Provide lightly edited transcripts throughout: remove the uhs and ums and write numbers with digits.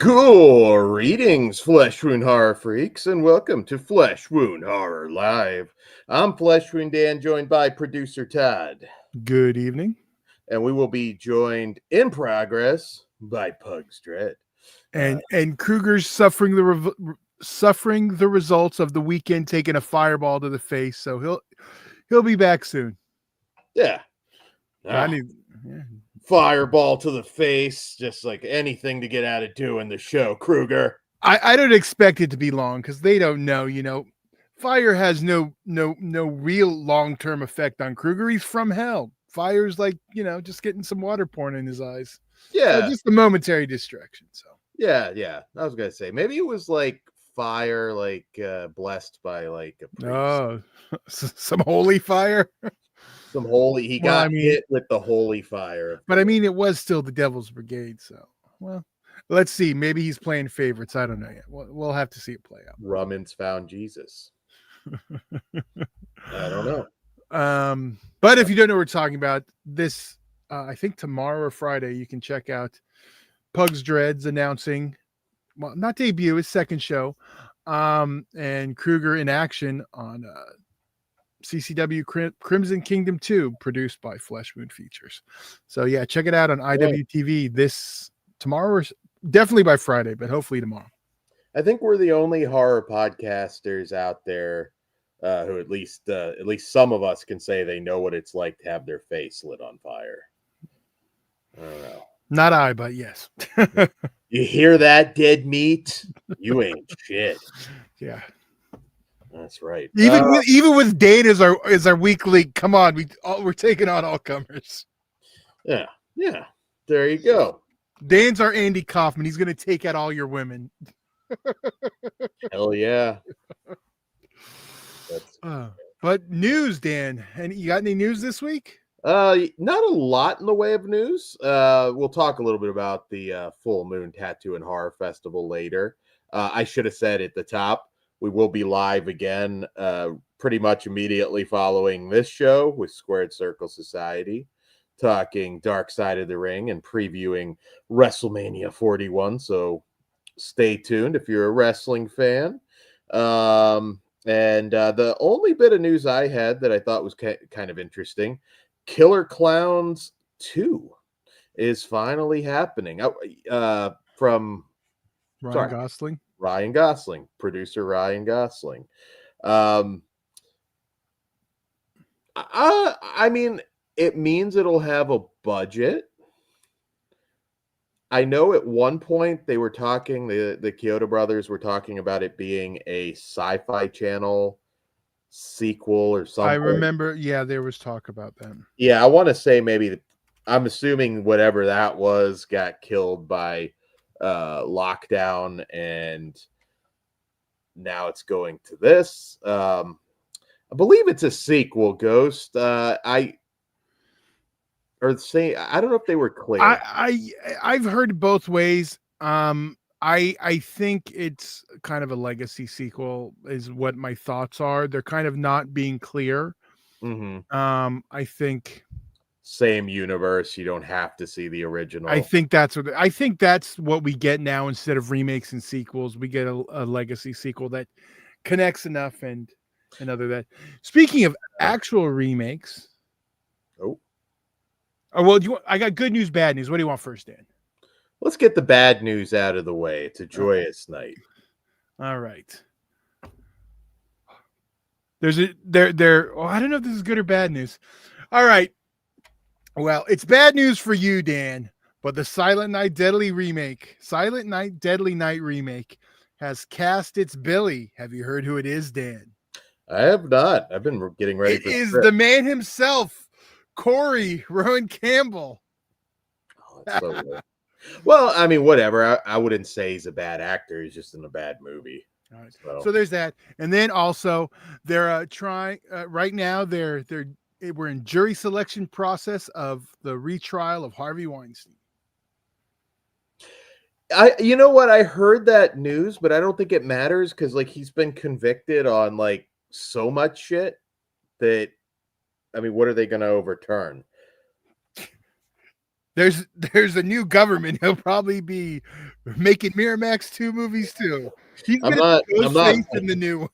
Greetings, Flesh Wound Horror freaks, and welcome to Flesh Wound Horror Live. I'm Flesh Wound Dan, joined by producer Todd, Good evening. and we will be joined in progress by Pug's Dread. And Kruger's suffering the results of the weekend taking a fireball to the face, so he'll be back soon. Yeah. Fireball to the face, just like anything to get out of doing the show, Kruger. I don't expect it to be long because they don't know. Fire has no real long-term effect on Kruger. He's from hell. Fire's like, just getting some water poured in his eyes. Yeah. So just a momentary distraction. So yeah. I was gonna say maybe it was like fire, like blessed by like a priest. Oh, some holy fire. Some holy, he got hit with the holy fire. But I mean, it was still the Devil's Brigade, so let's see. Maybe he's playing favorites. I don't know yet. We'll have to see it play out. Rummins found Jesus. I don't know. But if you don't know what we're talking about, this I think tomorrow or Friday, you can check out Pug's Dreads announcing, well, not debut, his second show, and Kruger in action on CCW Crimson Kingdom 2, produced by Flesh Wound Features. So yeah, check it out on IWTV this tomorrow, or definitely by Friday, but hopefully tomorrow. I think we're the only horror podcasters out there who at least some of us can say they know what it's like to have their face lit on fire. I don't know. Not I, but yes. You hear that, dead meat? You ain't shit. Yeah. That's right. Even with Dane as our weekly, come on, we're taking on all comers. Yeah. There you go. Dane's our Andy Kaufman. He's going to take out all your women. Hell yeah. But news, Dan. And you got any news this week? Not a lot in the way of news. We'll talk a little bit about the Full Moon Tattoo and Horror Festival later. I should have said at the top, we will be live again pretty much immediately following this show with Squared Circle Society, talking Dark Side of the Ring and previewing WrestleMania 41. So stay tuned if you're a wrestling fan. And the only bit of news I had that I thought was kind of interesting, Killer Clowns 2 is finally happening. From Ryan Gosling, producer Ryan Gosling. I mean, it means it'll have a budget. I know at one point they were talking, the Kyoto brothers were talking about it being a Sci-Fi Channel sequel or something. I remember, there was talk about that. Yeah, I want to say maybe, I'm assuming whatever that was got killed by lockdown, and now it's going to this. I believe it's a sequel, Ghost. I don't know if they were clear. I've heard both ways. I think it's kind of a legacy sequel is what my thoughts are. They're kind of not being clear. Mm-hmm. I think same universe. You don't have to see the original. I think that's what we get now. Instead of remakes and sequels, we get a legacy sequel that connects enough and other that. Speaking of actual remakes. Well, I got good news, bad news. What do you want first, Dan? Let's get the bad news out of the way. It's a joyous night. All right. I don't know if this is good or bad news. All right. Well, it's bad news for you, Dan, but the Silent Night Deadly Night remake has cast its Billy. Have you heard who it is, Dan? I have not. I've been getting ready for it. It is the man himself, Corey Rowan Campbell. Oh, that's so weird. Well, I mean, whatever. I wouldn't say he's a bad actor. He's just in a bad movie. All right. So there's that. And then also they're trying right now. We're in jury selection process of the retrial of Harvey Weinstein. You know what? I heard that news, but I don't think it matters because like he's been convicted on like so much shit that, I mean, what are they going to overturn? there's a new government. He'll probably be making Miramax 2 movies too. He's I'm gonna not. be I'm not. Ghostface in the new one.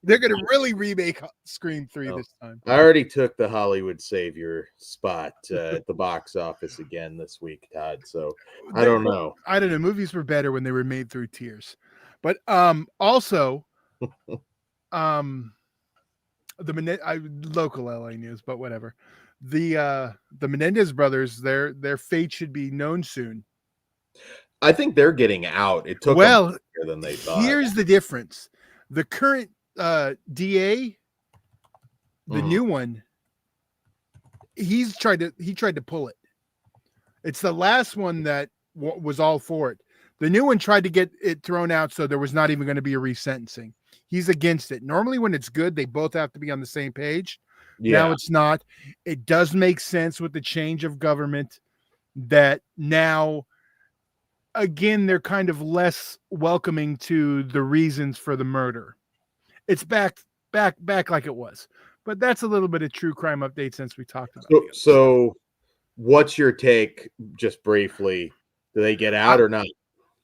They're gonna really remake Scream 3 No. this time. I already took the Hollywood savior spot at the box office again this week, Todd. So I don't know. I don't know. Movies were better when they were made through tears. But also local LA news, but whatever. The Menendez brothers, their fate should be known soon. I think they're getting out. It took them longer than they thought. Here's the difference. The current DA, the new one, he tried to pull it. It's the last one that was all for it. The new one tried to get it thrown out, so there was not even going to be a resentencing. He's against it. Normally, when it's good, they both have to be on the same page. Yeah. Now it's not. It does make sense with the change of government that now, again, they're kind of less welcoming to the reasons for the murder. It's back like it was. But that's a little bit of true crime update since we talked about it. So what's your take, just briefly? Do they get out or not?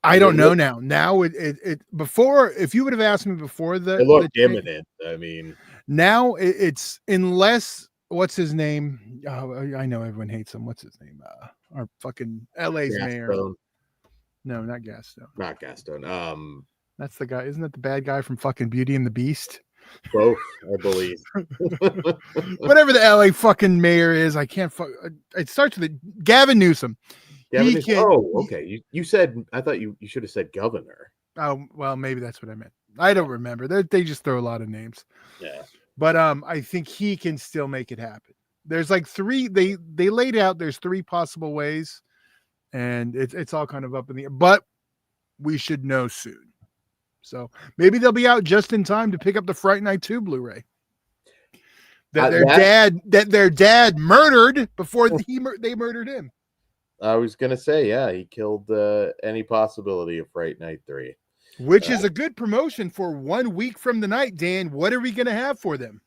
I don't know now. Now it before, if you would have asked me before it looked imminent. I mean, now it's unless what's his name? Oh, I know everyone hates him. What's his name? Our fucking LA's mayor. No, not Gaston. Not Gaston. That's the guy. Isn't that the bad guy from fucking Beauty and the Beast? Both, I believe. Whatever the LA fucking mayor is, I can't. It starts with Gavin Newsom. Okay. You said, I thought you should have said governor. Oh, well, maybe that's what I meant. I don't remember. They just throw a lot of names. Yeah. But I think he can still make it happen. There's like three. They laid out. There's three possible ways, and it's all kind of up in the air. But we should know soon. So maybe they'll be out just in time to pick up the Fright Night 2 Blu-ray. That their dad murdered before they murdered him. I was gonna say, yeah, he killed any possibility of Fright Night 3. Which is a good promotion for 1 week from tonight, Dan. What are we gonna have for them?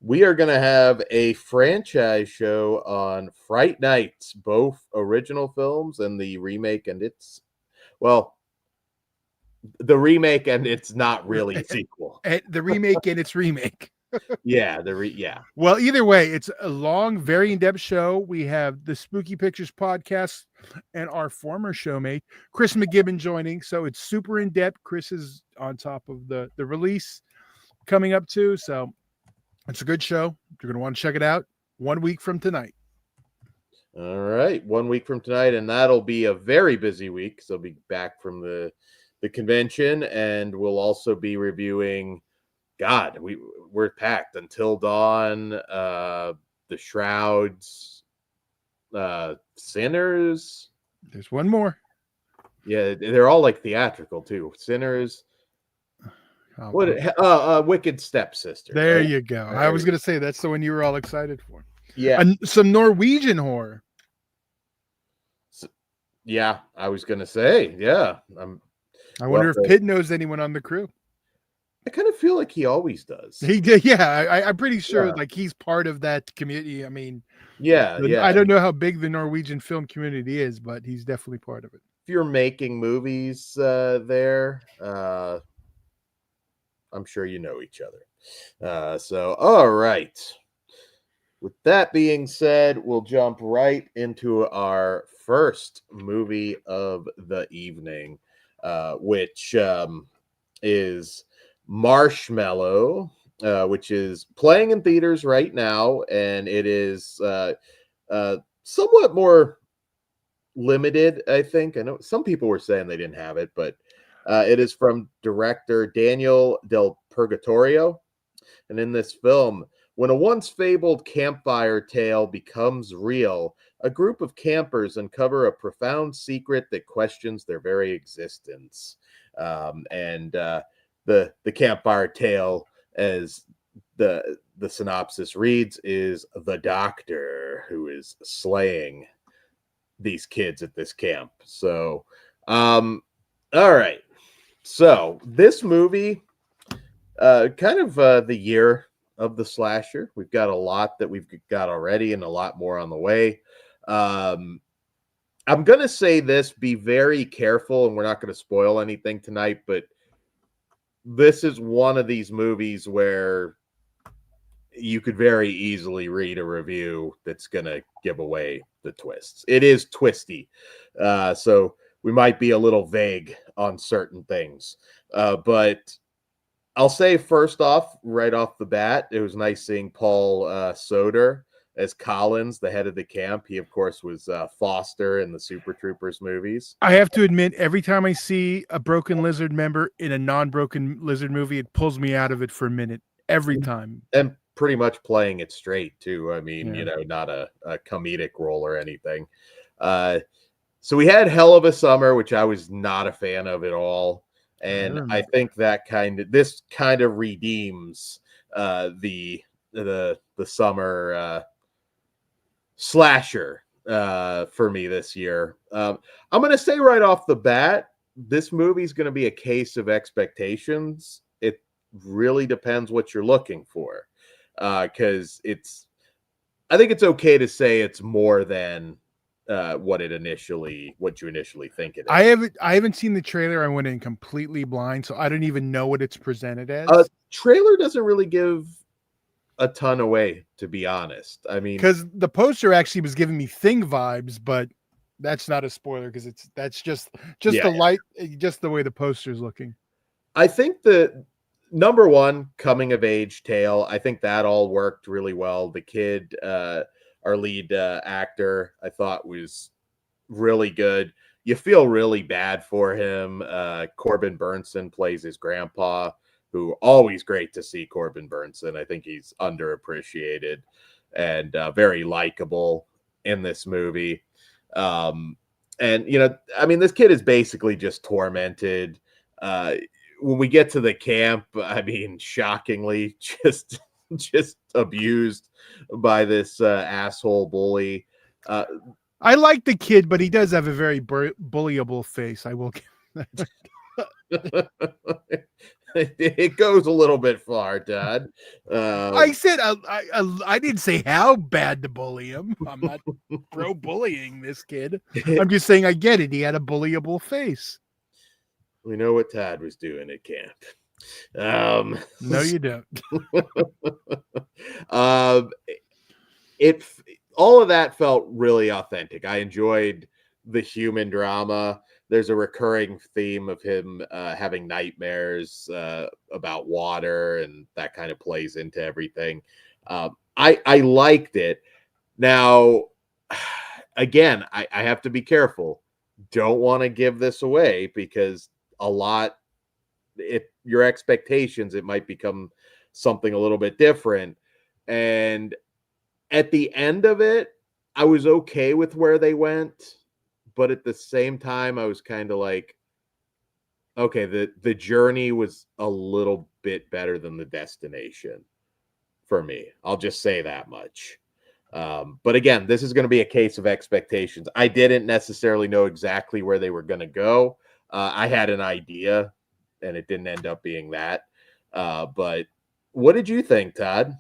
We are gonna have a franchise show on Fright Nights, both original films and the remake, and the remake and it's not really a sequel. The remake and its remake. Yeah, Well, either way, it's a long, very in-depth show. We have the Spooky Pictures podcast and our former showmate, Chris McGibbon, joining. So it's super in-depth. Chris is on top of the release coming up too. So it's a good show. You're going to want to check it out 1 week from tonight. All right. 1 week from tonight. And that'll be a very busy week because I'll be back from the convention, and we'll also be reviewing we're packed Until Dawn, the Shrouds, Sinners. There's one more. Yeah, they're all like theatrical too. Sinners. Wicked Stepsister. There you go. I was gonna say that's the one you were all excited for. Yeah. And some Norwegian horror. Yeah, I was gonna say, yeah. I wonder if Pitt knows anyone on the crew. I kind of feel like he always does. He did, yeah. I'm pretty sure like he's part of that community. I mean, yeah. I don't know how big the Norwegian film community is, but he's definitely part of it. If you're making movies there, I'm sure you know each other. So, all right. With that being said, we'll jump right into our first movie of the evening, which is Marshmallow, which is playing in theaters right now, and it is somewhat more limited, I think. I know some people were saying they didn't have it, but it is from director Daniel Del Purgatorio. And in this film, when a once fabled campfire tale becomes real, a group of campers uncover a profound secret that questions their very existence. The campfire tale, as the synopsis reads, is the doctor who is slaying these kids at this camp. So, all right. So this movie, kind of the year of the slasher. We've got a lot that we've got already and a lot more on the way. Um, I'm going to say this, be very careful, and we're not going to spoil anything tonight, but this is one of these movies where you could very easily read a review that's going to give away the twists. It is twisty. So we might be a little vague on certain things. But I'll say first off, right off the bat, it was nice seeing Paul Soder as Collins, the head of the camp. He, of course, was Foster in the Super Troopers movies. I have to admit, every time I see a broken lizard member in a non-broken lizard movie, it pulls me out of it for a minute. Every time. And pretty much playing it straight, too. I mean, Yeah. not a comedic role or anything. So we had Hell of a Summer, which I was not a fan of at all. And I think this kind of redeems the summer slasher for me this year. I'm going to say right off the bat, this movie is going to be a case of expectations. It really depends what you're looking for, because I think it's okay to say it's more than what you initially think it is. I haven't seen the trailer. I went in completely blind, so I don't even know what it's presented as. Trailer doesn't really give a ton away, to be honest. I mean, because the poster actually was giving me Thing vibes, but that's not a spoiler because that's just the light, just the way the poster's looking. I think the number one coming of age tale, I think that all worked really well. The kid, our lead actor, I thought was really good. You feel really bad for him. Corbin Burnson plays his grandpa, who always great to see Corbin Burnson. I think he's underappreciated and very likable in this movie. And, I mean, this kid is basically just tormented. When we get to the camp, I mean, shockingly, just abused by this asshole bully. I like the kid, but he does have a very bullyable face. I will give that. It goes a little bit far, Todd. I said I didn't say how bad to bully him. I'm not pro bullying this kid. I'm just saying I get it. He had a bullyable face. We know what Todd was doing at camp. No, you don't. All of that felt really authentic. I enjoyed the human drama. There's a recurring theme of him having nightmares about water, and that kind of plays into everything. I liked it. Now, again, I have to be careful. Don't want to give this away because if your expectations, it might become something a little bit different. And at the end of it, I was okay with where they went. But at the same time, I was kind of like, okay, the journey was a little bit better than the destination for me. I'll just say that much. But again, this is going to be a case of expectations. I didn't necessarily know exactly where they were going to go. I had an idea, and it didn't end up being that. But what did you think, Todd?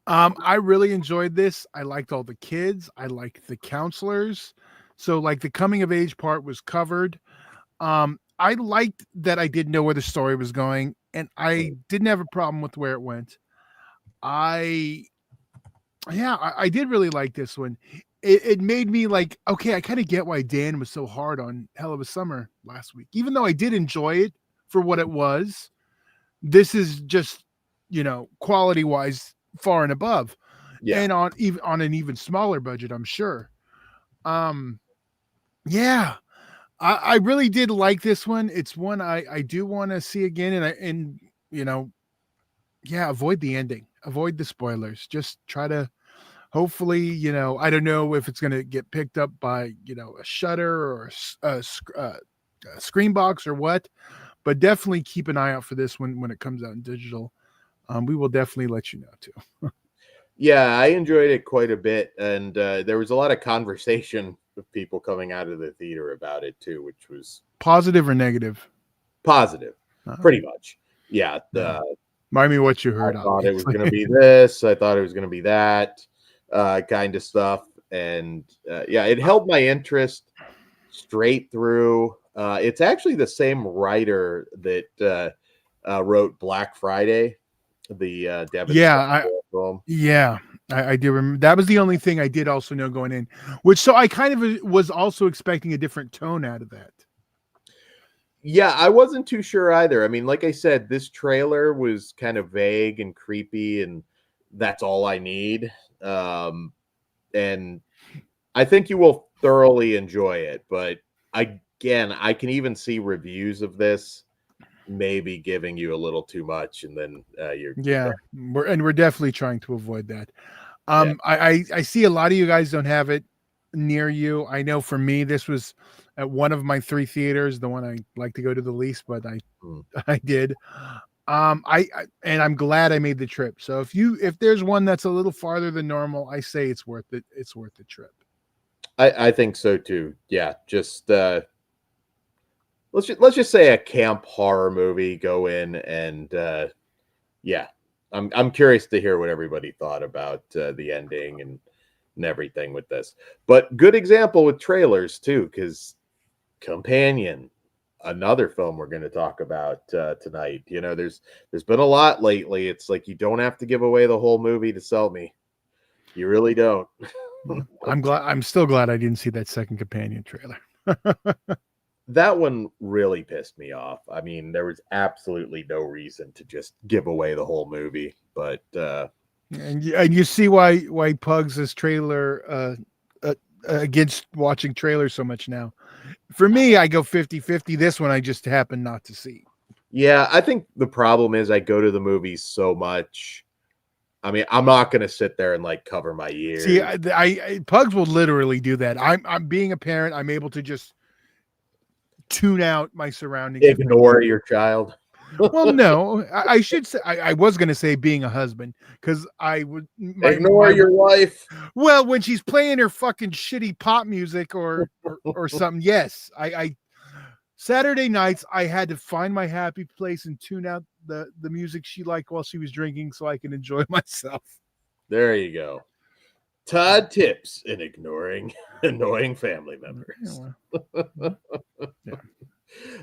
I really enjoyed this. I liked all the kids. I liked the counselors. So like the coming of age part was covered. I liked that I didn't know where the story was going, and I didn't have a problem with where it went. I did really like this one. It made me like, okay, I kind of get why Dan was so hard on Hell of a Summer last week. Even though I did enjoy it for what it was, this is just, quality wise far and above. Yeah. And on an even smaller budget, I'm sure. Yeah, I really did like this one. It's one I do want to see again, and avoid the ending, avoid the spoilers. Just try to, hopefully, I don't know if it's going to get picked up by a Shudder or a Screenbox or what, but definitely keep an eye out for this one when it comes out in digital. We will definitely let you know too. Yeah, I enjoyed it quite a bit, and there was a lot of conversation with people coming out of the theater about it too, which was positive or negative. Positive, pretty much. Yeah. Remind me what you heard. I thought it was going to be this. I thought it was going to be that kind of stuff. and yeah, it held my interest straight through. It's actually the same writer that wrote Black Friday, the Devin Yeah, Sawa film. yeah, I do remember. That was the only thing I did also know going in, which so I kind of was also expecting a different tone out of that. Yeah, I wasn't too sure either. I mean, like I said, this trailer was kind of vague and creepy, and that's all I need. And I think you will thoroughly enjoy it. But again, I can even see reviews of this maybe giving you a little too much, and then you're Yeah, we're definitely trying to avoid that. yeah. I see a lot of you guys don't have it near you. I know for me, this was at one of my 3 theaters, the one I like to go to the least, but I Mm. I did. And I'm glad I made the trip. So if there's one that's a little farther than normal, I say it's worth it. It's worth the trip. I think so too. Yeah, just let's just say a camp horror movie. Go in and yeah, I'm curious to hear what everybody thought about the ending and everything with this. But good example with trailers too, because Companion, another film we're going to talk about tonight. You know, there's been a lot lately. It's like you don't have to give away the whole movie to sell me. You really don't. Yeah. I'm still glad I didn't see that second Companion trailer. That one really pissed me off. I mean, there was absolutely no reason to just give away the whole movie, but And you see why Pugs' trailer against watching trailers so much now. For me, I go 50-50. This one I just happen not to see. yeah, I think the problem is I go to the movies so much. I mean, I'm not going to sit there and like cover my ears. See, I Pugs will literally do that. I'm being a parent. I'm able to just tune out my surroundings. Ignore your child. Well, no, I should say I was going to say being a husband because I would Ignore your wife. Well, when she's playing her fucking shitty pop music or something, yes, I Saturday nights I had to find my happy place and tune out the music she liked while she was drinking so I can enjoy myself. There you go. Todd tips in ignoring annoying family members.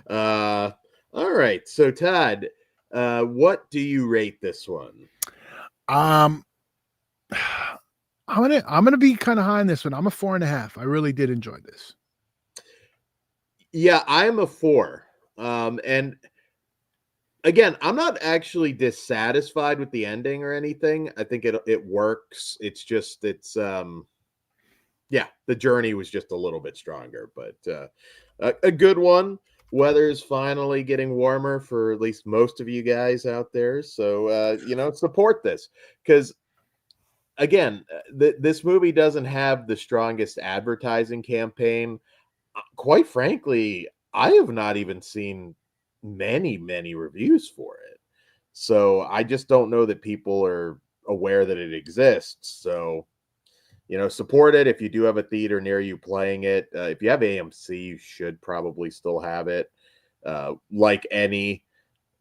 Yeah. All right. So Todd, what do you rate this one? I'm gonna be kind of high on this one. I'm a 4.5. I really did enjoy this. Yeah, I'm a 4. And again, I'm not actually dissatisfied with the ending or anything. I think it works. It's just yeah, the journey was just a little bit stronger, but a good one. Weather's finally getting warmer for at least most of you guys out there. So you know, support this because again, this movie doesn't have the strongest advertising campaign. Quite frankly, I have not even seen many reviews for it. So I just don't know that people are aware that it exists. So, you know, support it if you do have a theater near you playing it. If you have AMC, you should probably still have it. Like any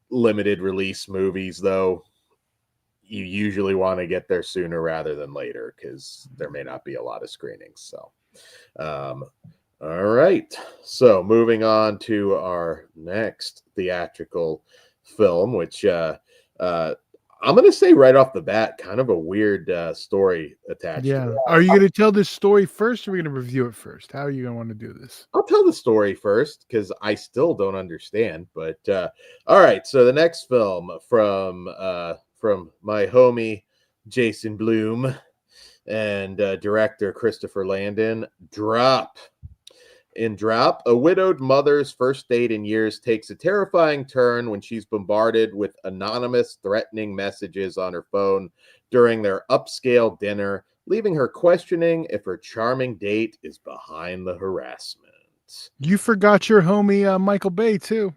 limited release movies, though, you usually want to get there sooner rather than later because there may not be a lot of screenings. So, all right. So moving on to our next theatrical film, which I'm going to say right off the bat, kind of a weird story attached. Yeah. To it. Are you going to tell this story first or are we going to review it first? How are you going to want to do this? I'll tell the story first because I still don't understand. But all right. So the next film from my homie Jason Blum and director Christopher Landon, Drop. In Drop, a widowed mother's first date in years takes a terrifying turn when she's bombarded with anonymous, threatening messages on her phone during their upscale dinner, leaving her questioning if her charming date is behind the harassment. You forgot your homie Michael Bay too.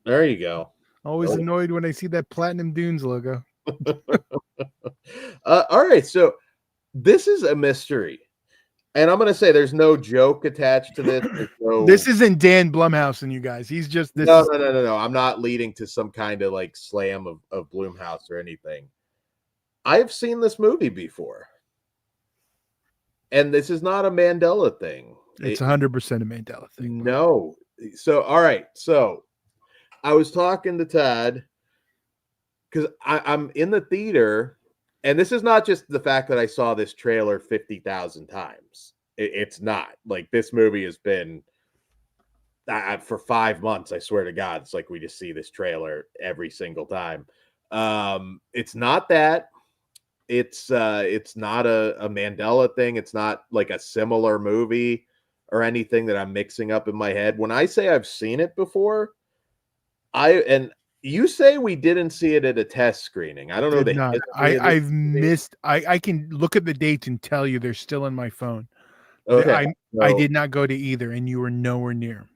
There you go. Always annoyed when I see that Platinum Dunes logo. All right, so this is a mystery. And I'm going to say there's no joke attached to this. This isn't Dan Blumhouse and you guys. He's just this. No. I'm not leading to some kind of like slam of Blumhouse or anything. I've seen this movie before. and this is not a Mandela thing. It's 100% a Mandela thing. No. So, all right. So I was talking to Todd because I'm in the theater, and this is not just the fact that I saw this trailer 50,000 times. It's not like this movie has been for 5 months. I swear to God, it's like we just see this trailer every single time. It's not that. It's not a Mandela thing. It's not like a similar movie or anything that I'm mixing up in my head. When I say I've seen it before, and you say we didn't see it at a test screening. I don't know Did the not. history of this I've movie. missed. I can look at the dates and tell you they're still in my phone. Okay, I so, did not go to either, and you were nowhere near.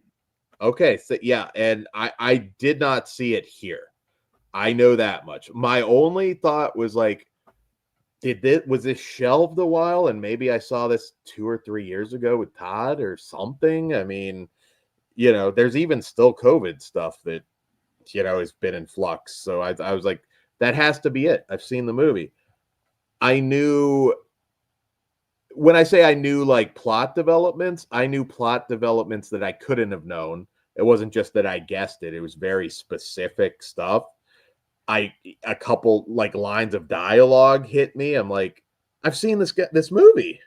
okay, so yeah, and I did not see it here. I know that much. My only thought was like, was this shelved a while, and maybe I saw this 2 or 3 years ago with Todd or something? I mean, there's even still COVID stuff that has been in flux. So I was like, that has to be it. I've seen the movie. I knew when I say I knew like plot developments, I knew plot developments that I couldn't have known. It wasn't just that I guessed it. It was very specific stuff. A couple like lines of dialogue hit me. I'm like, I've seen this movie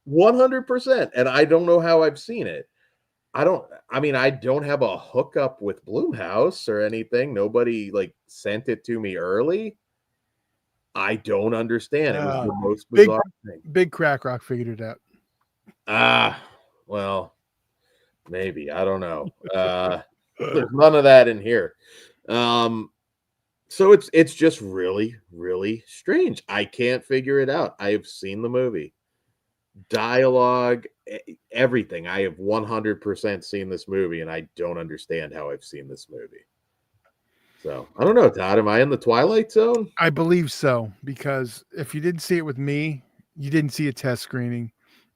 100%, and I don't know how I've seen it. I don't have a hookup with Blumhouse or anything. Nobody like sent it to me early. I don't understand. It was the most bizarre thing. Big Crack Rock figured it out. Well, maybe. I don't know. There's none of that in here. So it's just really, really strange. I can't figure it out. I have seen the movie. Dialogue, everything. I have 100% seen this movie, and I don't understand how I've seen this movie. So I don't know, Todd. Am I in the Twilight Zone? I believe so, because if you didn't see it with me, you didn't see a test screening.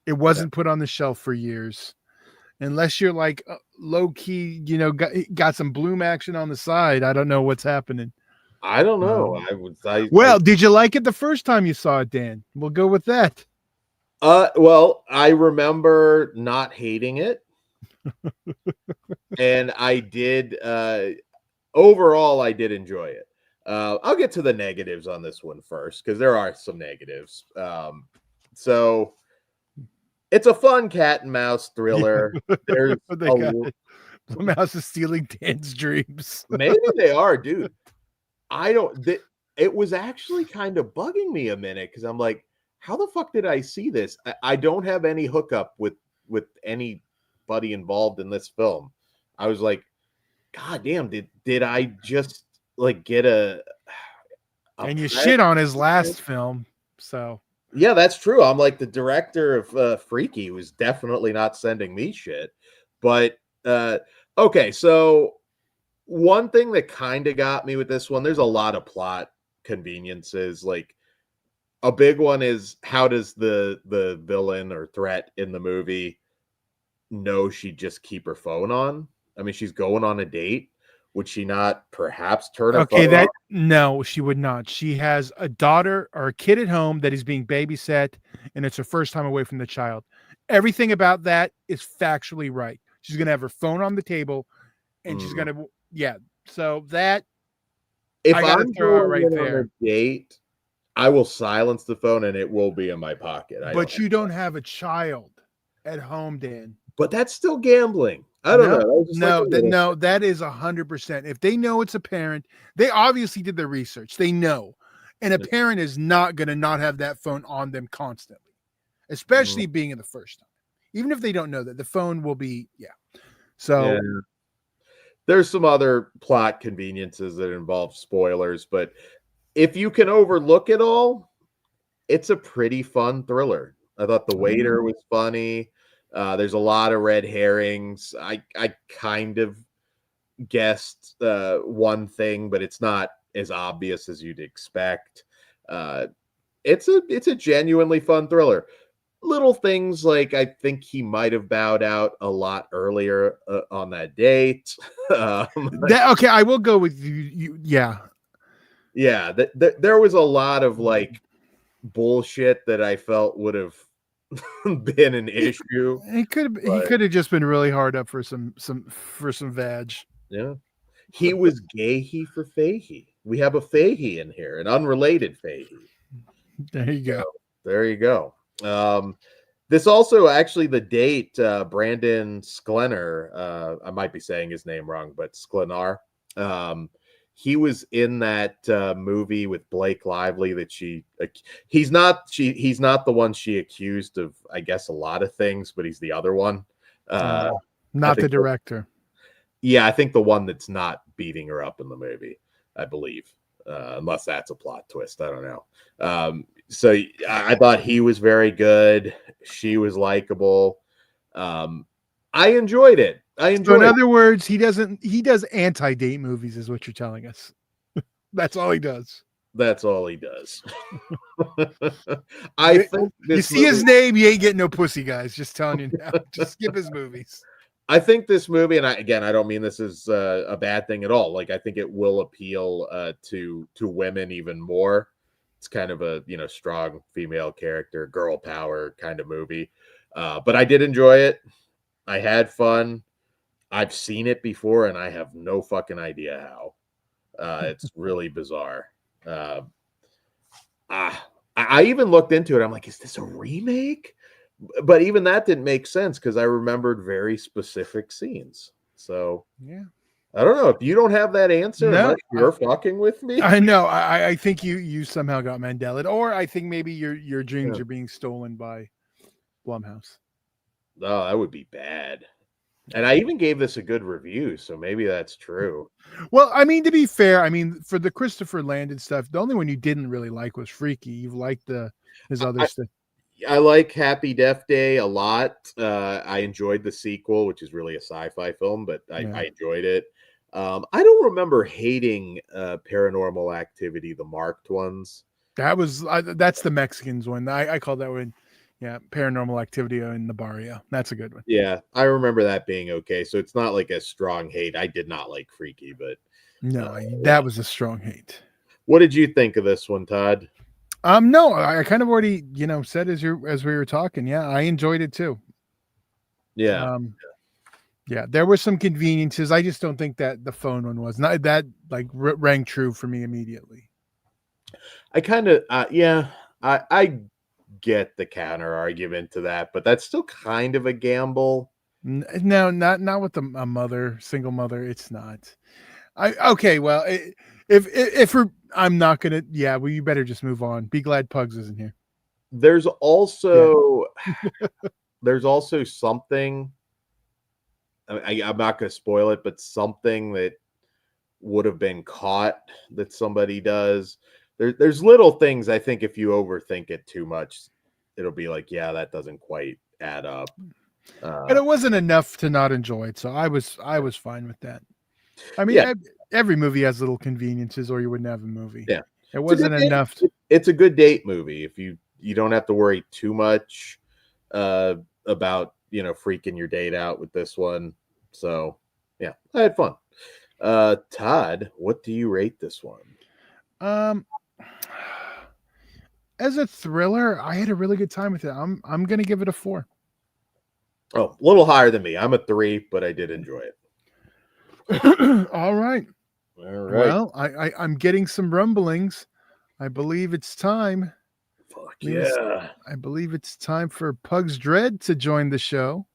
It wasn't put on the shelf for years. Unless you're like low key, got some Bloom action on the side. I don't know what's happening. I don't know. Did you like it the first time you saw it, Dan? We'll go with that. Well, I remember not hating it. And I did overall I did enjoy it. I'll get to the negatives on this one first, because there are some negatives. So it's a fun cat and mouse thriller. There's the mouse is stealing Dan's dreams. Maybe they are, dude. It was actually kind of bugging me a minute, because I'm like, how the fuck did I see this? I don't have any hookup with anybody involved in this film. I was like, God damn, did I just like get a and you shit on his last film, so yeah, that's true. I'm like, the director of Freaky was definitely not sending me shit. But okay, so one thing that kind of got me with this one, there's a lot of plot conveniences. Like, a big one is, how does the villain or threat in the movie know she'd just keep her phone on? I mean, she's going on a date. Would she not perhaps turn her phone off? No, she would not. She has a daughter or a kid at home that is being babysat, and it's her first time away from the child. Everything about that is factually right. She's going to have her phone on the table, and she's going to, so that, if I got to I'm throw it right going there. on a date, I will silence the phone and it will be in my pocket. But you don't have a child at home, Dan. But that's still gambling. I don't know. No, that is 100%. If they know it's a parent, they obviously did their research. They know. And a parent is not going to not have that phone on them constantly, especially being in the first time. Even if they don't know that, the phone will be, So there's some other plot conveniences that involve spoilers, but if you can overlook it all, it's a pretty fun thriller. I thought the waiter was funny. There's a lot of red herrings. I kind of guessed one thing, but it's not as obvious as you'd expect. It's a genuinely fun thriller. Little things like, I think he might have bowed out a lot earlier on that date. Okay, I will go with you. Yeah. There was a lot of like bullshit that I felt would have been an issue. He could have just been really hard up for some vag. Yeah. He was gay for Fahey. We have a Fahey in here, an unrelated Fahey. There you go. So, there you go. This also actually the date, Brandon Sklenar, I might be saying his name wrong, but Sklenar. He was in that movie with Blake Lively that he's not the one she accused of, I guess, a lot of things, but he's the other one. Not the director. Yeah, I think the one that's not beating her up in the movie, I believe, unless that's a plot twist. I don't know. So I thought he was very good. She was likable. I enjoyed it. So in other words, he does anti-date movies, is what you're telling us. That's all he does. That's all he does. I think you see his name, you ain't getting no pussy, guys. Just telling you now. Just skip his movies. I think this movie, and I don't mean this is a bad thing at all. Like, I think it will appeal to women even more. It's kind of a strong female character, girl power kind of movie. But I did enjoy it. I had fun. I've seen it before, and I have no fucking idea how. It's really bizarre. I even looked into it. I'm like, is this a remake? But even that didn't make sense because I remembered very specific scenes. So yeah, I don't know if you don't have that answer. No, you're fucking with me. I know. I think you somehow got Mandela, or I think maybe your dreams are being stolen by Blumhouse. Oh, that would be bad. And I even gave this a good review, so maybe that's true. Well, I mean, to be fair, I mean, for the Christopher Landon stuff, the only one you didn't really like was Freaky. You've liked his other stuff. I like Happy Death Day a lot. I enjoyed the sequel, which is really a sci-fi film, but I enjoyed it. I don't remember hating Paranormal Activity, the marked ones. That's the Mexicans one. I call that one. Yeah, Paranormal Activity in the Barrio. That's a good one. Yeah, I remember that being okay. So it's not like a strong hate. I did not like Freaky, but no, that was a strong hate. What did you think of this one, Todd? No, I kind of already, said as we were talking. Yeah, I enjoyed it too. Yeah. Yeah, there were some conveniences. I just don't think that the phone one was not that rang true for me immediately. I kind of, I get the counter argument to that, but that's still kind of a gamble. No, not with a single mother. It's not. Okay. Well, if I'm not gonna. Yeah, well, you better just move on. Be glad Pugs isn't here. There's also something. I'm not gonna spoil it, but something that would have been caught that somebody does. There's little things. I think if you overthink it too much, it'll be like, yeah, that doesn't quite add up. But it wasn't enough to not enjoy it, so I was fine with that. I mean, every movie has little conveniences, or you wouldn't have a movie. Yeah, it wasn't enough. It's a good date movie. If you don't have to worry too much about freaking your date out with this one. So yeah, I had fun. Todd, what do you rate this one? As a thriller, I had a really good time with it. I'm gonna give it a 4. Oh, a little higher than me. I'm a 3, but I did enjoy it. All right. Well, I'm getting some rumblings. I believe it's time. Fuck yeah. I believe it's time for Pugs Dread to join the show.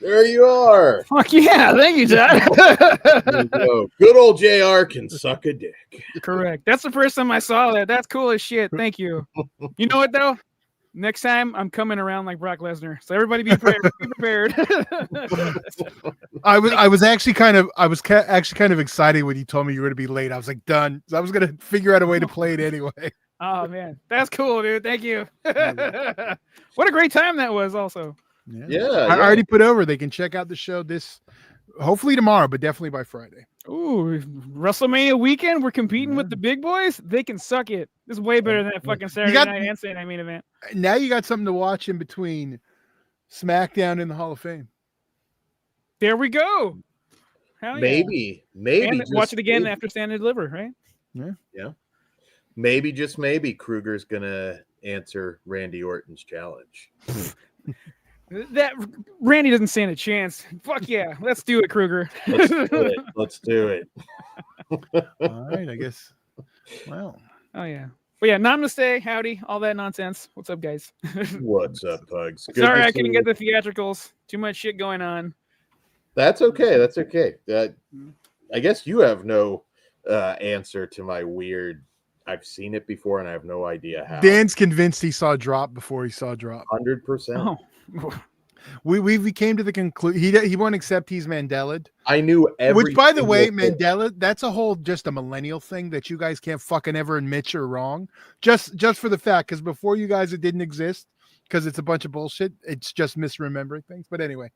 There you are. Fuck yeah. Thank you, Todd. Good old JR can suck a dick. Correct. That's the first time I saw that. That's cool as shit. Thank you. You know what, though? Next time, I'm coming around like Brock Lesnar. So everybody be prepared. Be prepared. I was actually kind of excited when you told me you were going to be late. I was like, done. I was going to figure out a way to play it anyway. Oh man, that's cool, dude. Thank you. What a great time that was. Also, Yeah, I already put over. They can check out the show hopefully tomorrow, but definitely by Friday. Ooh, WrestleMania weekend. We're competing with the big boys. They can suck it. This is way better than that fucking Saturday night and Sunday night main event. Now you got something to watch in between SmackDown and the Hall of Fame. There we go. Hell maybe, and watch it again after Stand and Deliver, right? Yeah. Maybe, just maybe, Kruger's gonna answer Randy Orton's challenge. That Randy doesn't stand a chance. Fuck yeah, let's do it, Kruger. Let's do it. All right, I guess. Wow. Oh yeah. But yeah, namaste, howdy, all that nonsense. What's up, guys? What's up, Pugs? Good Sorry, I couldn't get the theatricals. Too much shit going on. That's okay. That's okay. I guess you have no answer to my weird. I've seen it before, and I have no idea how. Dan's convinced he saw Drop before he saw Drop. 100%. Oh. We came to the conclusion he won't accept he's Mandela. I knew every. Which, by the way, Mandela, that's a whole just a millennial thing that you guys can't fucking ever admit you're wrong. Just for the fact, because before you guys it didn't exist, because it's a bunch of bullshit. It's just misremembering things. But anyway,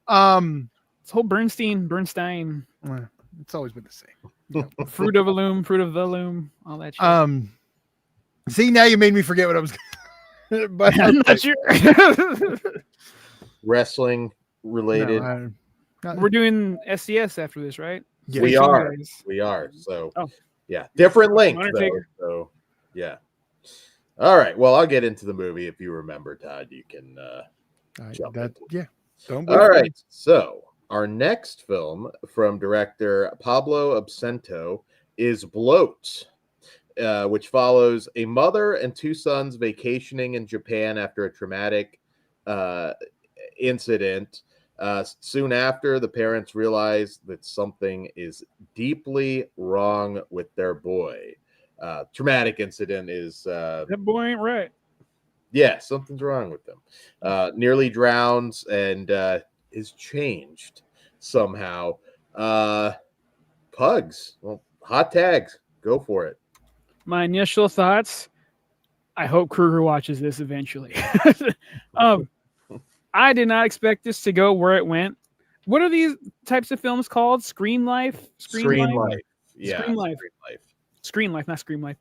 this whole Bernstein, it's always been the same. Fruit of the loom, all that shit. See, now you made me forget what I was. But I'm not sure. Wrestling related. No, we're doing SCS after this, right? Yeah, we are. So, yeah, different link though. So, yeah. All right. Well, I'll get into the movie if you remember, Todd. You can jump into it. Yeah. All right. So, our next film from director Pablo Absento is Bloat, which follows a mother and two sons vacationing in Japan after a traumatic incident. Soon after, the parents realize that something is deeply wrong with their boy. Traumatic incident is that boy ain't right. Yeah, something's wrong with them. Nearly drowns and is changed somehow. Pugs. Well, hot tags. Go for it. My initial thoughts. I hope Kruger watches this eventually. I did not expect this to go where it went. What are these types of films called? Screen Life? Screen Life. Yeah. Screen Life, not Scream Life.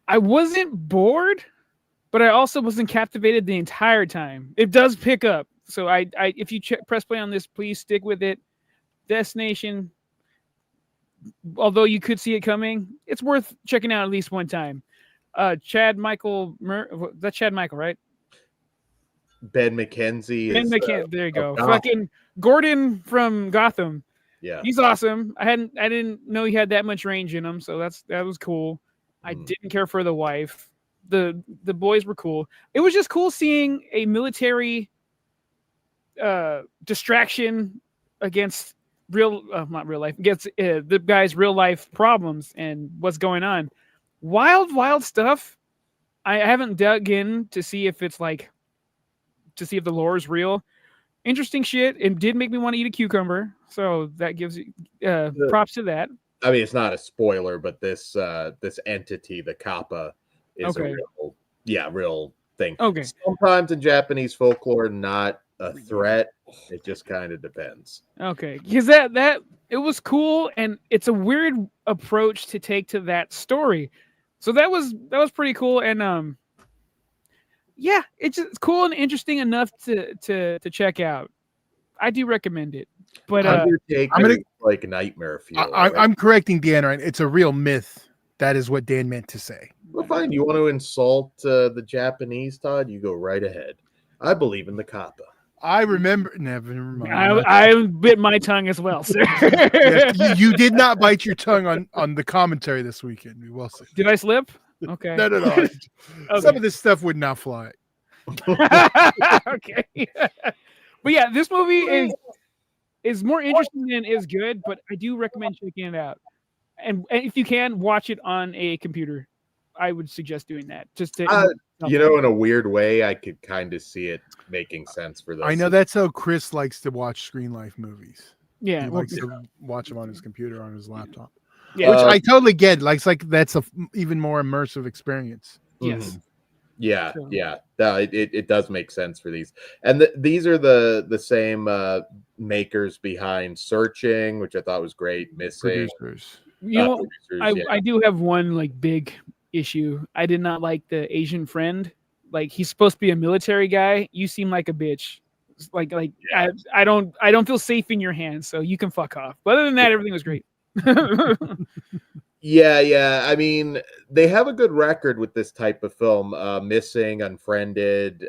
I wasn't bored, but I also wasn't captivated the entire time. It does pick up. So I if you press play on this, please stick with it. Destination, although you could see it coming, it's worth checking out at least one time. Chad Michael, that's Chad Michael, right? Ben McKenzie. There you go. Fucking Gordon from Gotham. Yeah, he's awesome. I didn't know he had that much range in him, so that was cool. I didn't care for the wife. The boys were cool. It was just cool seeing a military distraction against not real life, against the guy's real life problems and what's going on. Wild stuff. I haven't dug in to see if it's to see if the lore is real. Interesting shit. It did make me want to eat a cucumber, so that gives you props to that. I mean, it's not a spoiler, but this entity, the Kappa, is a real thing. Okay. Sometimes in Japanese folklore, not a threat. It just kind of depends. Okay, because that it was cool, and it's a weird approach to take to that story. So that was pretty cool, and yeah, it's cool and interesting enough to check out. I do recommend it. But Undertaker, I'm gonna like nightmare fuel. I'm correcting Dan, right? It's a real myth. That is what Dan meant to say. Well, fine. You want to insult the Japanese, Todd? You go right ahead. I believe in the Kappa. I remember. Never mind. I bit my tongue as well, sir. Yes, you did not bite your tongue on the commentary this weekend. We will see. Did I slip? Okay. No. Okay. Some of this stuff would not fly. Okay. But yeah, this movie is more interesting than is good, but I do recommend checking it out. And if you can, watch it on a computer. I would suggest doing that. Just to in a weird way, I could kind of see it making sense for those. I know that's how Chris likes to watch Screen Life movies. Yeah, He well, likes to watch them on his computer, on his laptop. Yeah. Which I totally get. Like that's a even more immersive experience. yes. Yeah, So- yeah. No, it does make sense for these. And these are the same makers behind Searching, which I thought was great. Missing. Producers. You know, Producers, yeah. I do have one like big issue. I did not like the Asian friend. Like he's supposed to be a military guy. You seem like a bitch. Like Yeah. I don't feel safe in your hands, so you can fuck off. But other than that, everything was great. Yeah. I mean, they have a good record with this type of film. Missing, Unfriended,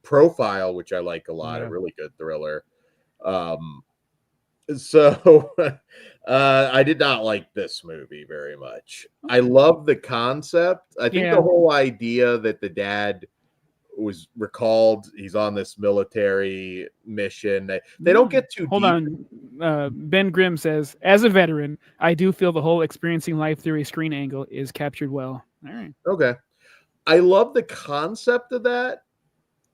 Profile, which I like a lot, Yeah. a really good thriller. So I did not like this movie very much. I love the concept. I think Yeah. the whole idea that the dad was recalled, he's on this military mission. They don't get too Hold deep. on. Ben Grimm says, as a veteran, I do feel the whole experiencing life through a screen angle is captured well. All right. Okay. I love the concept of that.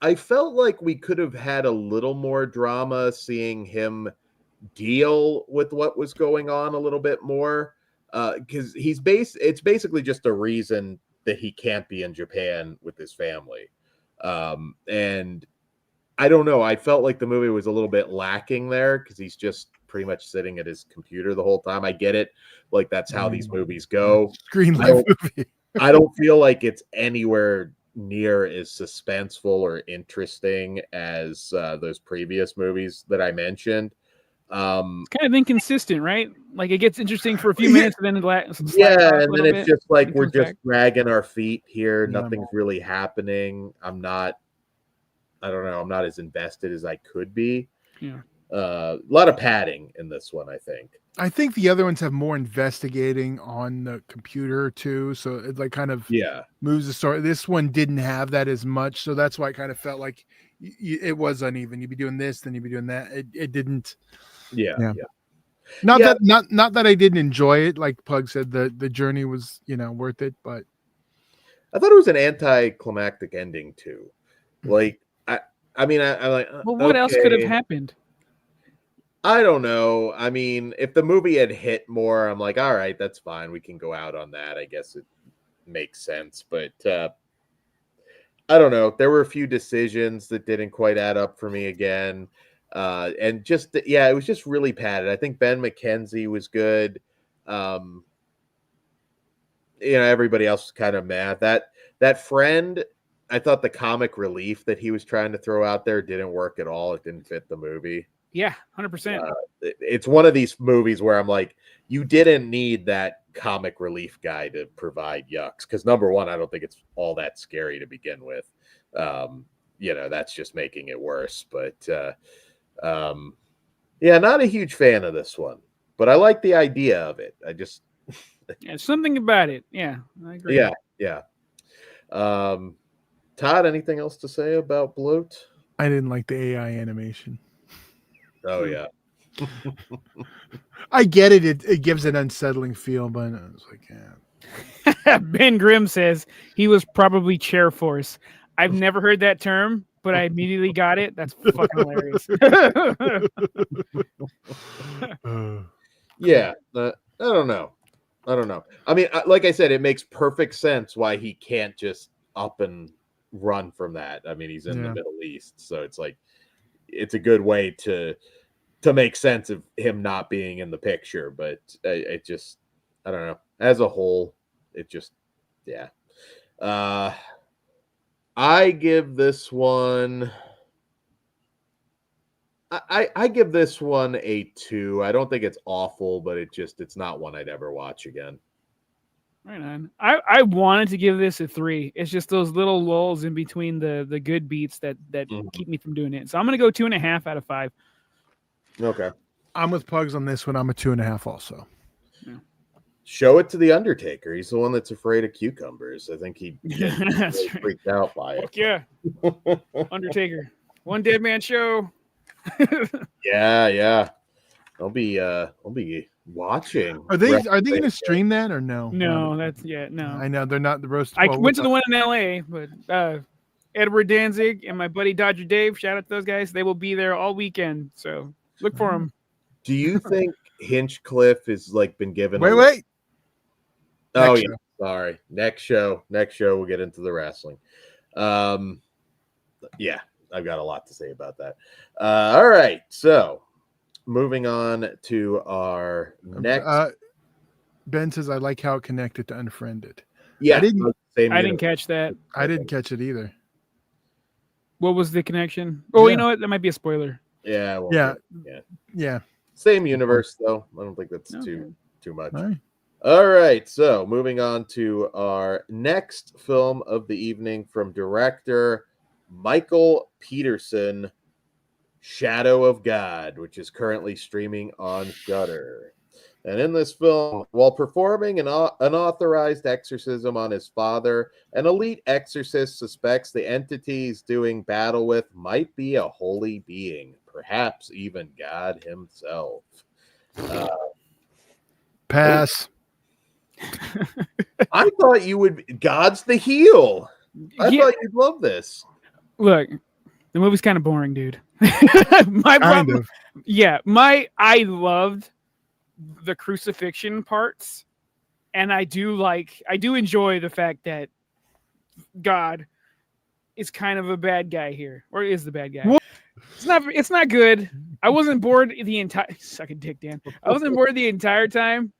I felt like we could have had a little more drama seeing him deal with what was going on a little bit more. Because it's basically just a reason that he can't be in Japan with his family. And I don't know. I felt like the movie was a little bit lacking there because he's just pretty much sitting at his computer the whole time. I get it. Like that's how these movies go. Screen Life movie. I don't feel like it's anywhere near as suspenseful or interesting as those previous movies that I mentioned. It's kind of inconsistent, right? Like it gets interesting for a few Yeah. minutes, and then it slacks off Yeah, a and little then it's bit, just like and we're comes just back. dragging our feet here. Yeah. Nothing's really happening. I don't know. I'm not as invested as I could be. Yeah. A lot of padding in this one, I think. I think the other ones have more investigating on the computer too, so it like kind of Yeah. moves the story. This one didn't have that as much, so that's why I kind of felt like it was uneven. You'd be doing this, then you'd be doing that. It didn't. Yeah. Yeah. Yeah. Not Yeah. that not that I didn't enjoy it. Like Pug said, the journey was worth it, but I thought it was an anticlimactic ending too. Like I mean, I'm like, Well, what else could have okay. happened? I don't know. I mean, if the movie had hit more, I'm like, all right, that's fine. We can go out on that. I guess it makes sense. But I don't know. There were a few decisions that didn't quite add up for me again. And just, it was just really padded. I think Ben McKenzie was good. Everybody else was kind of mad. That friend, I thought the comic relief that he was trying to throw out there didn't work at all. It didn't fit the movie. Yeah, 100%. It's one of these movies where I'm like, you didn't need that comic relief guy to provide yucks. Because number one, I don't think it's all that scary to begin with. That's just making it worse. But not a huge fan of this one. But I like the idea of it. I just Something about it. Yeah, I agree. Yeah. Todd, anything else to say about Bloat? I didn't like the AI animation. Oh yeah. I get it. It gives an unsettling feel, but I was like, yeah. Ben Grimm says he was probably chair force. I've never heard that term, but I immediately got it. That's fucking hilarious. Yeah. I don't know. I mean, like I said, it makes perfect sense why he can't just up and run from that. I mean, he's in the Middle East, so it's like it's a good way to make sense of him not being in the picture. But it just, I don't know. As a whole, it just, I give this one. I give this one a 2. I don't think it's awful, but it's not one I'd ever watch again. Right on. I wanted to give this a 3. It's just those little lulls in between the good beats that keep me from doing it. So I'm gonna go 2.5 out of 5. Okay. I'm with Pugs on this one. I'm a 2.5 also. Yeah. Show it to the Undertaker. He's the one that's afraid of cucumbers. I think he'd get That's really right. freaked out by it. Fuck yeah. Undertaker. One dead man show. Yeah. I'll be watching. Are they going to stream that or no? No, that's no. I know they're not the roast. I went to the one in LA, but Edward Danzig and my buddy Dodger Dave, shout out to those guys. They will be there all weekend, so look for them. Do you think Hinchcliffe has like been given? Wait. Oh yeah, sorry. Next show we'll get into the wrestling. Yeah, I've got a lot to say about that. All right, so moving on to our next. Ben says, "I like how it connected to Unfriended." Yeah, I didn't catch that. I didn't catch it either. What was the connection? Oh, you know what? That might be a spoiler. Yeah. Well, yeah. Same universe though. I don't think that's too much. All right. All right, so moving on to our next film of the evening from director Michael Peterson, Shadow of God, which is currently streaming on Shudder. And in this film, while performing an unauthorized exorcism on his father, an elite exorcist suspects the entity he's doing battle with might be a holy being, perhaps even God himself. Pass. I thought you would. God's the heel. I thought you'd love this. Look, the movie's kind of boring, dude. I loved the crucifixion parts, and I do enjoy the fact that God is kind of a bad guy here, or is the bad guy. What? It's not good. I wasn't bored the entire suck a dick, Dan. I wasn't bored the entire time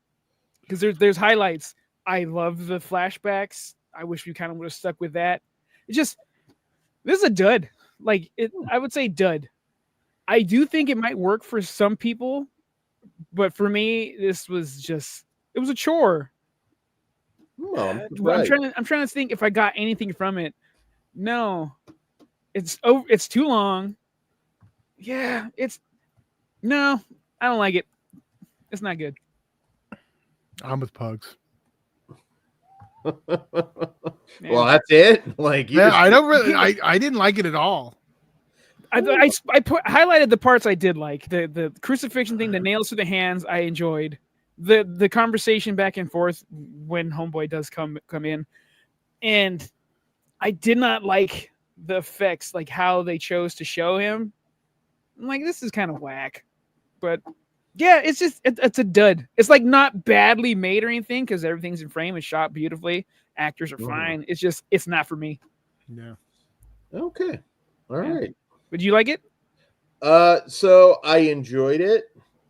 because there's highlights. I love the flashbacks. I wish we kind of would have stuck with that. This is a dud. I would say dud. I do think it might work for some people, but for me, this was it was a chore. Right. I'm trying to think if I got anything from it. No, it's too long. Yeah, no, I don't like it. It's not good. I'm with Pugs. Well, that's it. I don't really. I didn't like it at all. I highlighted the parts I did like. The crucifixion thing, the nails through the hands, I enjoyed. The conversation back and forth when Homeboy does come in, and I did not like the effects, like how they chose to show him. I'm like, this is kind of whack, but yeah, it's a dud. It's not badly made or anything because everything's in frame and shot beautifully. Actors are fine. It's not for me. Yeah. Okay. All right. Would you like it? So I enjoyed it.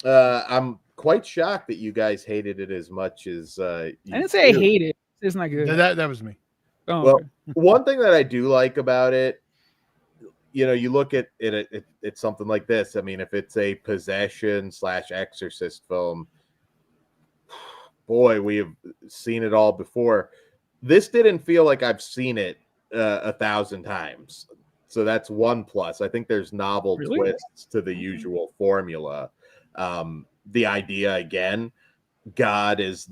I'm quite shocked that you guys hated it as much as I didn't say I hate it. It's not good. That was me. Oh, well, okay. One thing that I do like about it, you look at it, it's something like this. I mean, if it's a possession / exorcist film, boy, we have seen it all before. This didn't feel like I've seen it 1,000 times. So that's one plus. I think there's novel twists to the usual formula. The idea, again, God is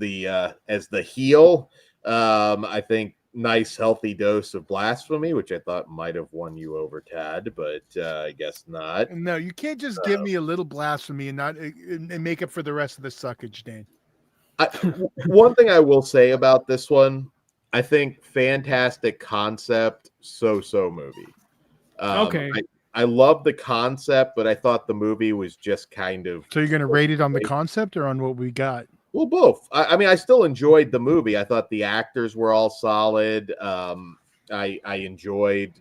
as the heel. I think nice healthy dose of blasphemy, which I thought might have won you over, Tad, but I guess not. No, you can't just give me a little blasphemy and make up for the rest of the suckage, Dan. One thing I will say about this one, I think fantastic concept, so movie. Okay. I love the concept, but I thought the movie was just kind of. So you're going to rate it on the concept or on what we got? Well, both. I mean, I still enjoyed the movie. I thought the actors were all solid. I enjoyed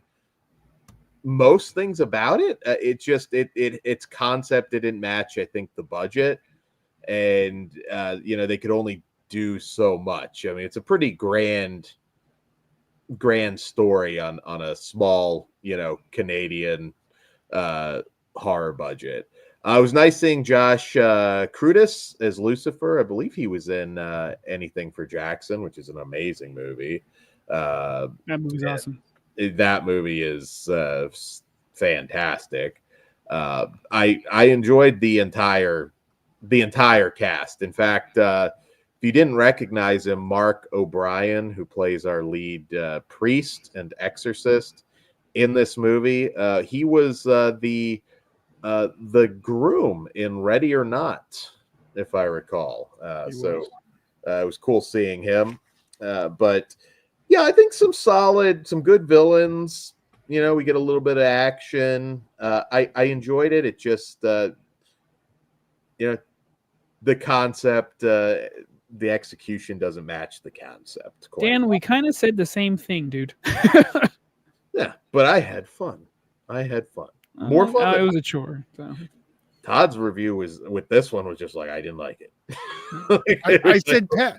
most things about it. Its concept didn't match, I think, the budget, and they could only do so much. I mean, it's a pretty grand story on a small, Canadian horror budget. It was nice seeing Josh Crudis as Lucifer. I believe he was in Anything for Jackson, which is an amazing movie. That movie's awesome. That movie is fantastic. I enjoyed the entire cast. In fact, if you didn't recognize him, Mark O'Brien, who plays our lead priest and exorcist in this movie, he was the groom in Ready or Not. if I recall. He So was. it was cool seeing him. But yeah, I think some good villains. You know, we get a little bit of action. I enjoyed it. It just, you know, the concept, the execution doesn't match the concept. Quite Dan, well. we kind of said the same thing, dude. Yeah, but I had fun. More fun. It Than was a chore. So. Todd's review was with this one was just like I didn't like it. I said, Pat,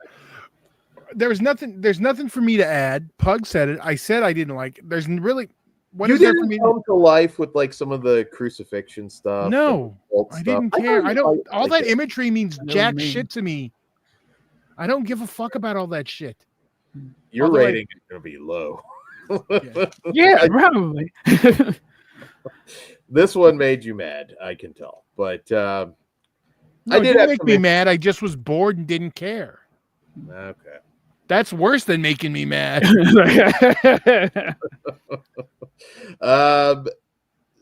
there's nothing for me to add. Pug said it. I said I didn't like it. There's really what you is there for didn't me? come to life with like some of the crucifixion stuff. No, old I stuff. didn't care. I don't. All like that it. imagery means I know what jack you mean. shit to me. I don't give a fuck about all that shit. Your Although rating is going to be low. Yeah, probably. This one made you mad, I can tell. But No, I it did didn't have make some me mad. I just was bored and didn't care. Okay. That's worse than making me mad.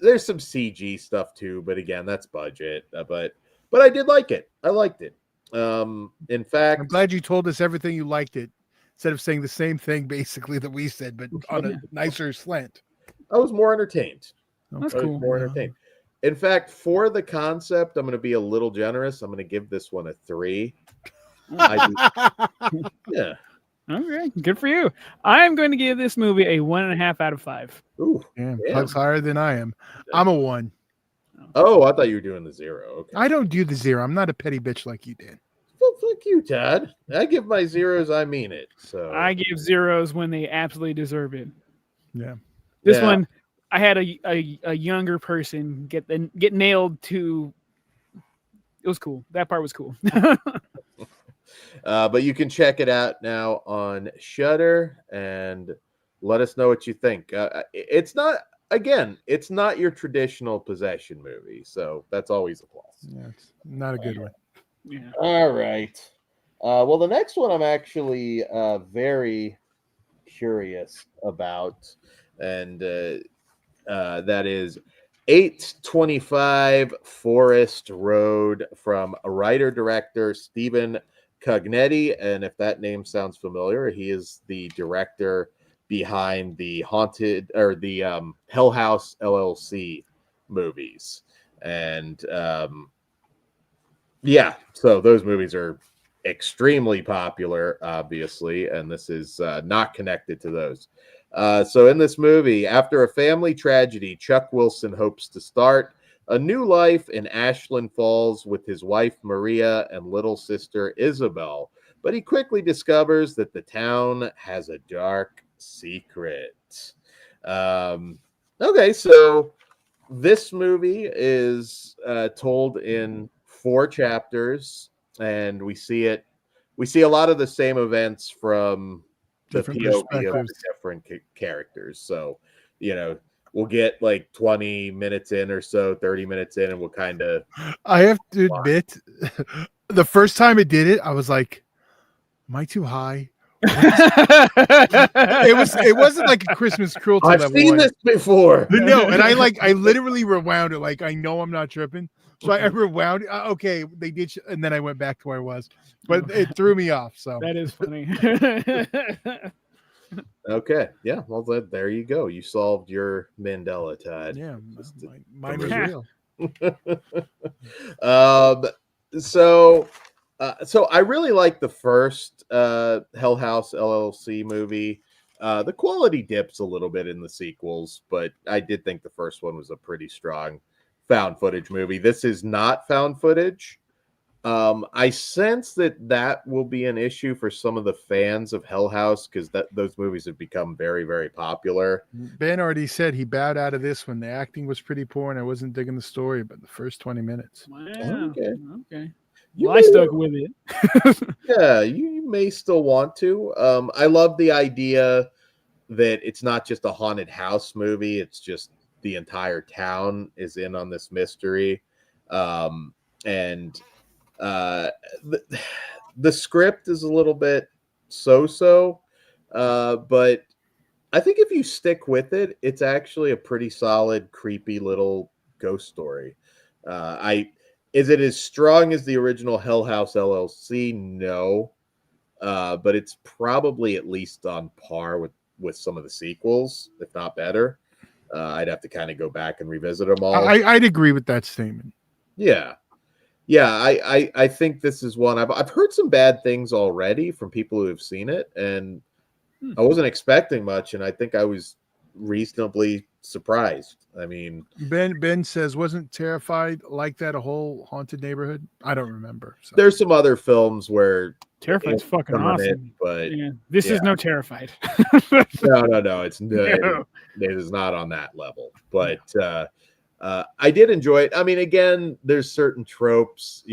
There's some CG stuff too, but again, that's budget. But I did like it. I liked it. In fact, I'm glad you told us everything you liked it instead of saying the same thing basically that we said, but on a nicer slant. I was more entertained. That's I was cool. more entertained. In fact, for the concept, I'm going to be a little generous. I'm going to give this one a 3. Yeah. Okay, good for you. I'm going to give this movie a 1.5 out of 5. Ooh. Damn, Damn. Pug's higher than I am. I'm a 1. Oh, I thought you were doing the 0. Okay. I don't do the 0. I'm not a petty bitch like you did. Well, fuck you, Todd. I give my 0s. I mean it. So I give 0s when they absolutely deserve it. Yeah. This one, I had a younger person get nailed to. It was cool. That part was cool. But you can check it out now on Shudder and let us know what you think. It's not your traditional possession movie, so that's always a plus. Yeah, it's not a good one. Yeah. All right. Well, the next one I'm actually very curious about, and that is 825 Forest Road from writer-director Stephen Cognetti. And if that name sounds familiar, he is the director behind the Hell House LLC movies. And yeah, so those movies are extremely popular, obviously, and this is not connected to those. So in this movie, after a family tragedy, Chuck Wilson hopes to start a new life in Ashland Falls with his wife Maria and little sister Isabel, but he quickly discovers that the town has a dark secret. Okay, so this movie is told in 4 chapters, and we see a lot of the same events from the Different POV of the perspectives. different characters. So, we'll get like 20 minutes in or so, 30 minutes in, and we'll kind of. I have to admit, the first time it did it, I was like, "Am I too high?" It wasn't like a Christmas cruelty. I've level seen one. this before. No, and I literally rewound it. Like I know I'm not tripping, so I rewound. Okay, they did, and then I went back to where I was, but it threw me off. So That is funny. Okay, yeah. Well, there you go. You solved your Mandela, Todd. yeah, mine was real. So I really like the first Hell House LLC movie. The quality dips a little bit in the sequels, but I did think the first one was a pretty strong found footage movie. This is not found footage. I sense that will be an issue for some of the fans of Hell House because those movies have become very, very popular. Ben already said he bowed out of this one. The acting was pretty poor, and I wasn't digging the story, but the first 20 minutes. Wow. Okay. You Well, I stuck with it. Yeah, you may still want to. I love the idea that it's not just a haunted house movie. It's just the entire town is in on this mystery. And the script is a little bit so-so, but I think if you stick with it, it's actually a pretty solid, creepy little ghost story. Is it as strong as the original Hell House LLC? No. But it's probably at least on par with some of the sequels, if not better. I'd have to kind of go back and revisit them all. I'd agree with that statement. Yeah. I think this is one I've heard some bad things already from people who have seen it, and I wasn't expecting much, and I think I was reasonably surprised. I mean, Ben says, wasn't Terrified like that a whole haunted neighborhood? I don't remember. So. there's some other films where Terrified's fucking awesome, but this is no Terrified. no, it's no. It is not on that level. But I did enjoy it. I mean, again, there's certain tropes,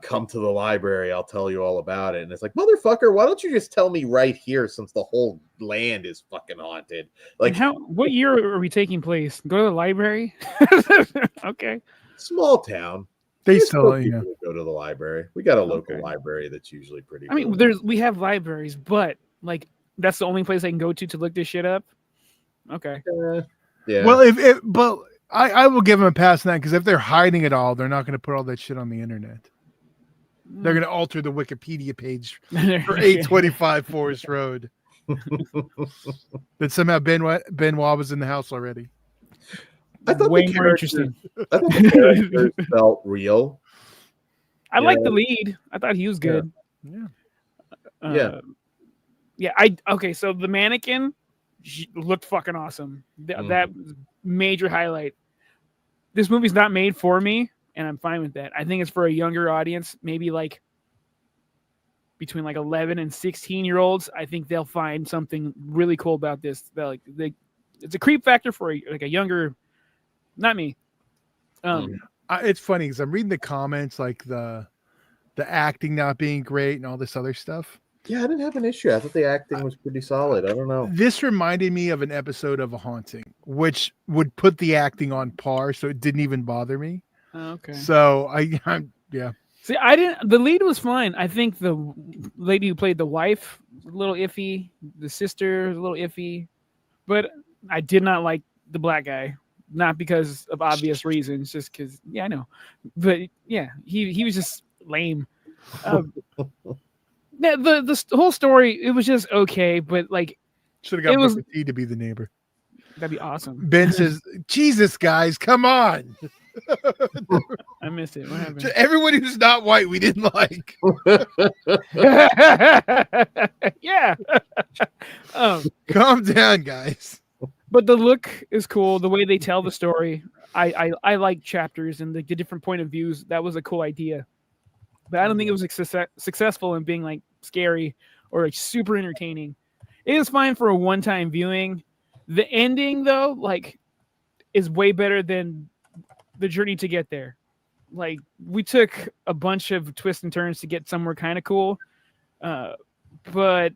come to the library, I'll tell you all about it. And it's like, motherfucker, why don't you just tell me right here, since the whole land is fucking haunted? Like, what year are we taking place? Go to the library? Okay. Small town. They There's still people who go to the library. We got a local library that's usually pretty. I mean, we have libraries, but like that's the only place I can go to look this shit up. Okay. Yeah. Well, but I will give them a pass on that, because if they're hiding it all, they're not going to put all that shit on the internet. They're going to alter the Wikipedia page for 825 Forest Road. That somehow Benoit was in the house already. I thought way more interesting. I thought the characters felt real. I like the lead. I thought he was good. Yeah. Okay, so the mannequin looked fucking awesome. That major highlight. This movie's not made for me, and I'm fine with that. I think it's for a younger audience, maybe like between like 11 and 16-year-olds. I think they'll find something really cool about this. It's a creep factor for a younger, not me. It's funny because I'm reading the comments, like the acting not being great and all this other stuff. Yeah, I didn't have an issue. I thought the acting was pretty solid. I don't know. This reminded me of an episode of A Haunting, which would put the acting on par, so it didn't even bother me. Okay. So I'm yeah. See, I didn't. The lead was fine. I think the lady who played the wife was a little iffy. The sister was a little iffy, but I did not like the black guy. Not because of obvious reasons, just because. Yeah, I know, but yeah, he was just lame. The whole story, it was just okay, but like should have got Booker T to be the neighbor. That'd be awesome. Ben says, "Jesus, guys, come on." I missed it. What happened? Everyone who's not white, we didn't like. Yeah. Calm down, guys. But the look is cool. The way they tell the story, I like chapters and the different point of views. That was a cool idea. But I don't think it was successful in being like scary or like super entertaining. It is fine for a one-time viewing. The ending, though, like, is way better than the journey to get there. Like, we took a bunch of twists and turns to get somewhere kind of cool, but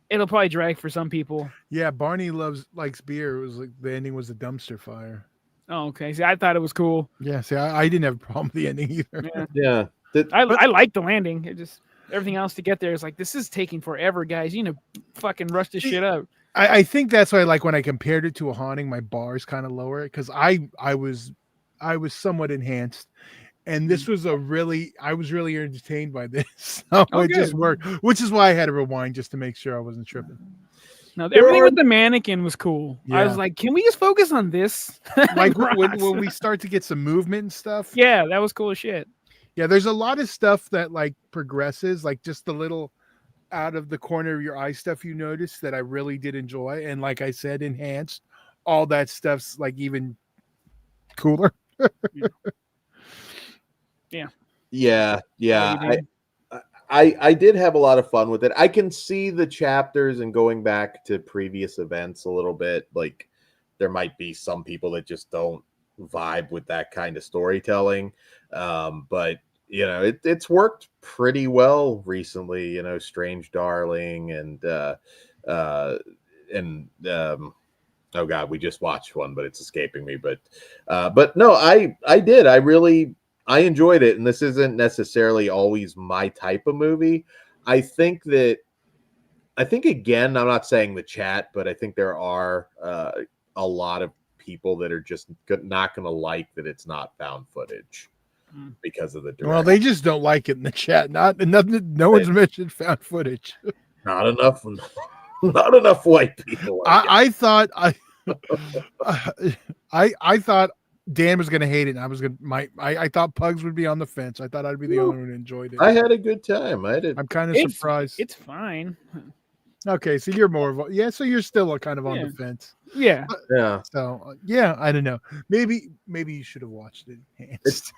it'll probably drag for some people. Yeah, Barney likes beer. It was like the ending was a dumpster fire. Oh, okay. See, I thought it was cool. Yeah, see, I didn't have a problem with the ending either. Yeah. I like the landing. It just everything else to get there is like, this is taking forever, guys. You know, fucking rush this shit up. I think that's why, like, when I compared it to A Haunting, my bar is kind of lower because I was somewhat enhanced, and this was I was really entertained by this. So it just worked, which is why I had to rewind just to make sure I wasn't tripping. No, everything with the mannequin was cool. Yeah. I was like, can we just focus on this? Like when we start to get some movement and stuff. Yeah, that was cool as shit. Yeah, there's a lot of stuff that like progresses, like just the little out of the corner of your eye stuff you notice that I really did enjoy, and like I said, enhanced. All that stuff's like even cooler. Yeah. I did have a lot of fun with it. I can see the chapters and going back to previous events a little bit. Like, there might be some people that just don't vibe with that kind of storytelling. But you know, it's worked pretty well recently. You know, Strange Darling and oh god, we just watched one, but it's escaping me. But no, I did. I enjoyed it, and this isn't necessarily always my type of movie. I think again, I'm not saying the chat, but I think there are a lot of people that are just not going to like that it's not found footage. because of the direction. Well, they just don't like it in the chat. No one's mentioned found footage. Not enough. Not enough white people. I thought I thought Dan was going to hate it. And I thought Pugs would be on the fence. I thought I'd be the only one who enjoyed it. I had a good time. I'm kind of surprised. It's fine. Okay, so you're more of a, so you're still kind of on the fence. Yeah. Yeah. So I don't know. Maybe you should have watched it enhanced.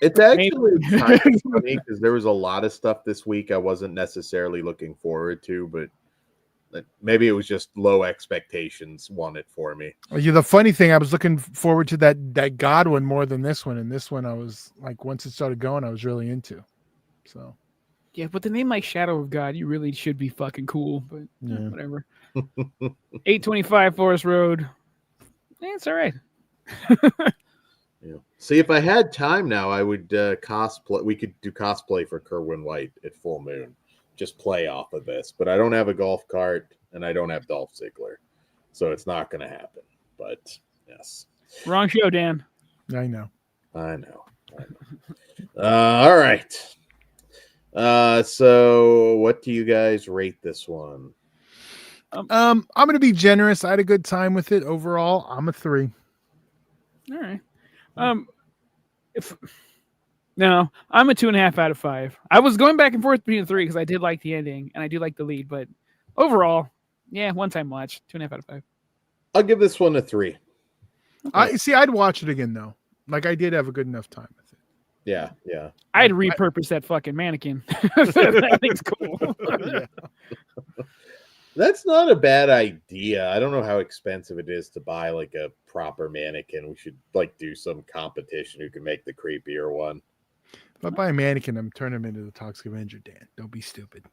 It's actually kind of funny because there was a lot of stuff this week I wasn't necessarily looking forward to, but maybe it was just low expectations won it for me. The funny thing, I was looking forward to that God one more than this one, and this one I was like, once it started going, I was really into. So yeah, but the name like Shadow of God, you really should be fucking cool, but whatever. 825 Forest Road. It's all right. Yeah. See, if I had time now, I would cosplay. We could do cosplay for Kerwin White at full moon. Just play off of this, but I don't have a golf cart and I don't have Dolph Ziggler, so it's not going to happen. But yes, wrong show, Dan. I know. All right. So what do you guys rate this one? I'm going to be generous. I had a good time with it overall. I'm a 3. All right. No, I'm a 2.5 out of 5. I was going back and forth between 3 because I did like the ending and I do like the lead, but overall, one time watch, 2.5 out of 5. I'll give this one a 3. Okay. I'd watch it again though. Like I did have a good enough time with it. Yeah. I'd repurpose that fucking mannequin. That thing's cool. Yeah. That's not a bad idea. I don't know how expensive it is to buy like a proper mannequin. We should like do some competition who can make the creepier one. If I buy a mannequin, I'm turning him into the Toxic Avenger, Dan. Don't be stupid.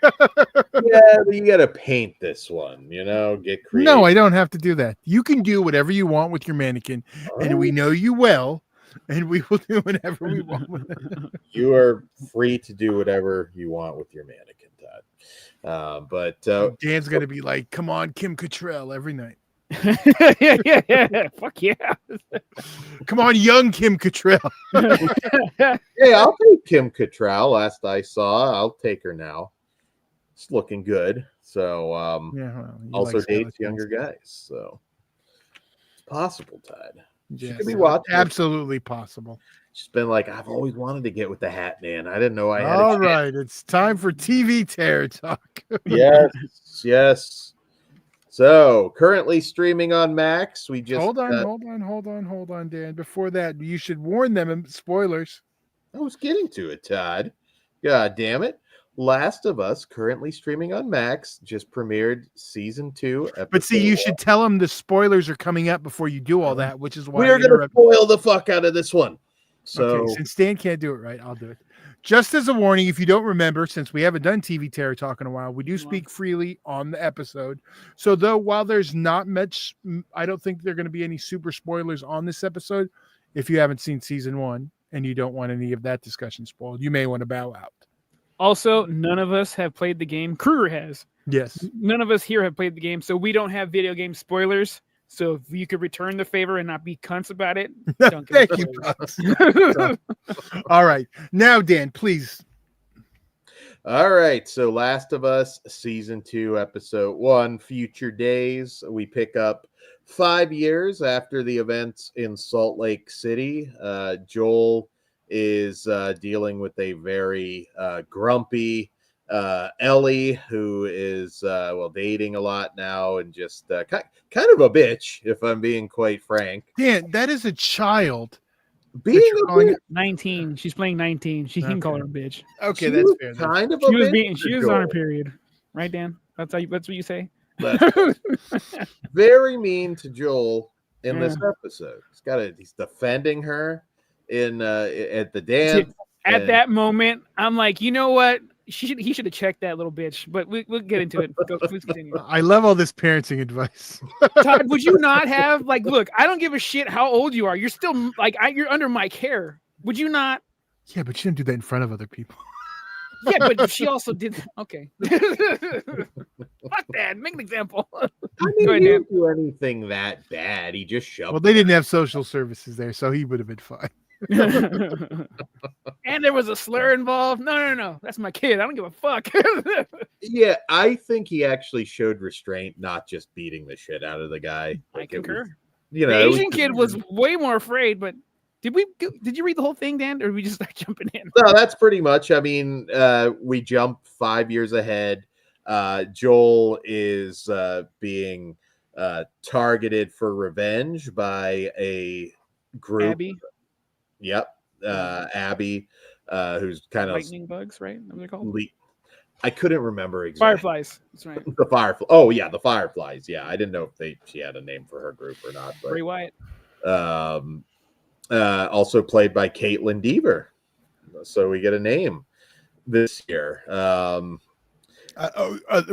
Yeah, you got to paint this one, get creative. No, I don't have to do that. You can do whatever you want with your mannequin, and we know you well, and we will do whatever we want with it. You are free to do whatever you want with your mannequin, Todd. But Dan's going to be like, come on, Kim Cattrall every night. yeah. Fuck yeah. Come on, young Kim Cattrall. Hey, I'll take Kim Cattrall. Last I saw, I'll take her now. It's looking good. So also dates younger guys. So it's possible, Todd. Yes, could be watching. Absolutely possible. She's been like, I've always wanted to get with the Hat Man. I didn't know I had. All right, it's time for TV Terror Talk. Yes. So currently streaming on Max. We just hold on, Dan. Before that, you should warn them. Spoilers. I was getting to it, Todd. God damn it. Last of Us, currently streaming on Max, just premiered season 2. But see, you should tell them the spoilers are coming up before you do all that, which is why we're going to spoil the fuck out of this one. So okay, since Dan can't do it right, I'll do it. Just as a warning, if you don't remember, since we haven't done TV Terror Talk in a while, we do speak freely on the episode. So while there's not much, I don't think there are going to be any super spoilers on this episode. If you haven't seen season 1 and you don't want any of that discussion spoiled, you may want to bow out. Also, none of us have played the game. Kruger has. Yes. None of us here have played the game, so we don't have video game spoilers. So if you could return the favor and not be cunts about it, don't thank you. All right. Now, Dan, please. All right. So Last of Us season 2, episode 1, Future Days. We pick up 5 years after the events in Salt Lake City. Joel is dealing with a very grumpy Ellie, who is dating a lot now and just kind of a bitch, if I'm being quite frank. Dan, that is a child. Being a bitch. 19. She's playing 19. She can call her a bitch. Okay, that's fair. Kind of she a was bitch. She was on her period, right, Dan? That's what you say. Very mean to Joel in this episode. He's defending her in at the dance. At that moment, I'm like, you know what? He should have checked that little bitch, but we'll get into it. Please continue. I love all this parenting advice. Todd, would you not have look, I don't give a shit how old you are. You're still you're under my care. Would you not? Yeah, but you didn't do that in front of other people. Yeah, but she also did. Okay. Fuck that. Make an example. I mean, he didn't do anything that bad. He just shoved. Well, they didn't have social services there, so he would have been fine. And there was a slur involved. No. That's my kid. I don't give a fuck. Yeah, I think he actually showed restraint, not just beating the shit out of the guy. I concur. The Asian kid was way more afraid, but did you read the whole thing, Dan, or did we just start jumping in? No, that's pretty much. I mean, we jump 5 years ahead. Joel is being targeted for revenge by a group. Abby. Yep. Abby, who's kind of lightning bugs, right? What are they called? I couldn't remember exactly. Fireflies. That's right. The Fireflies. Oh yeah, the Fireflies. Yeah, I didn't know if she had a name for her group or not. But Bray Wyatt. Also played by Caitlin Deaver. So we get a name this year.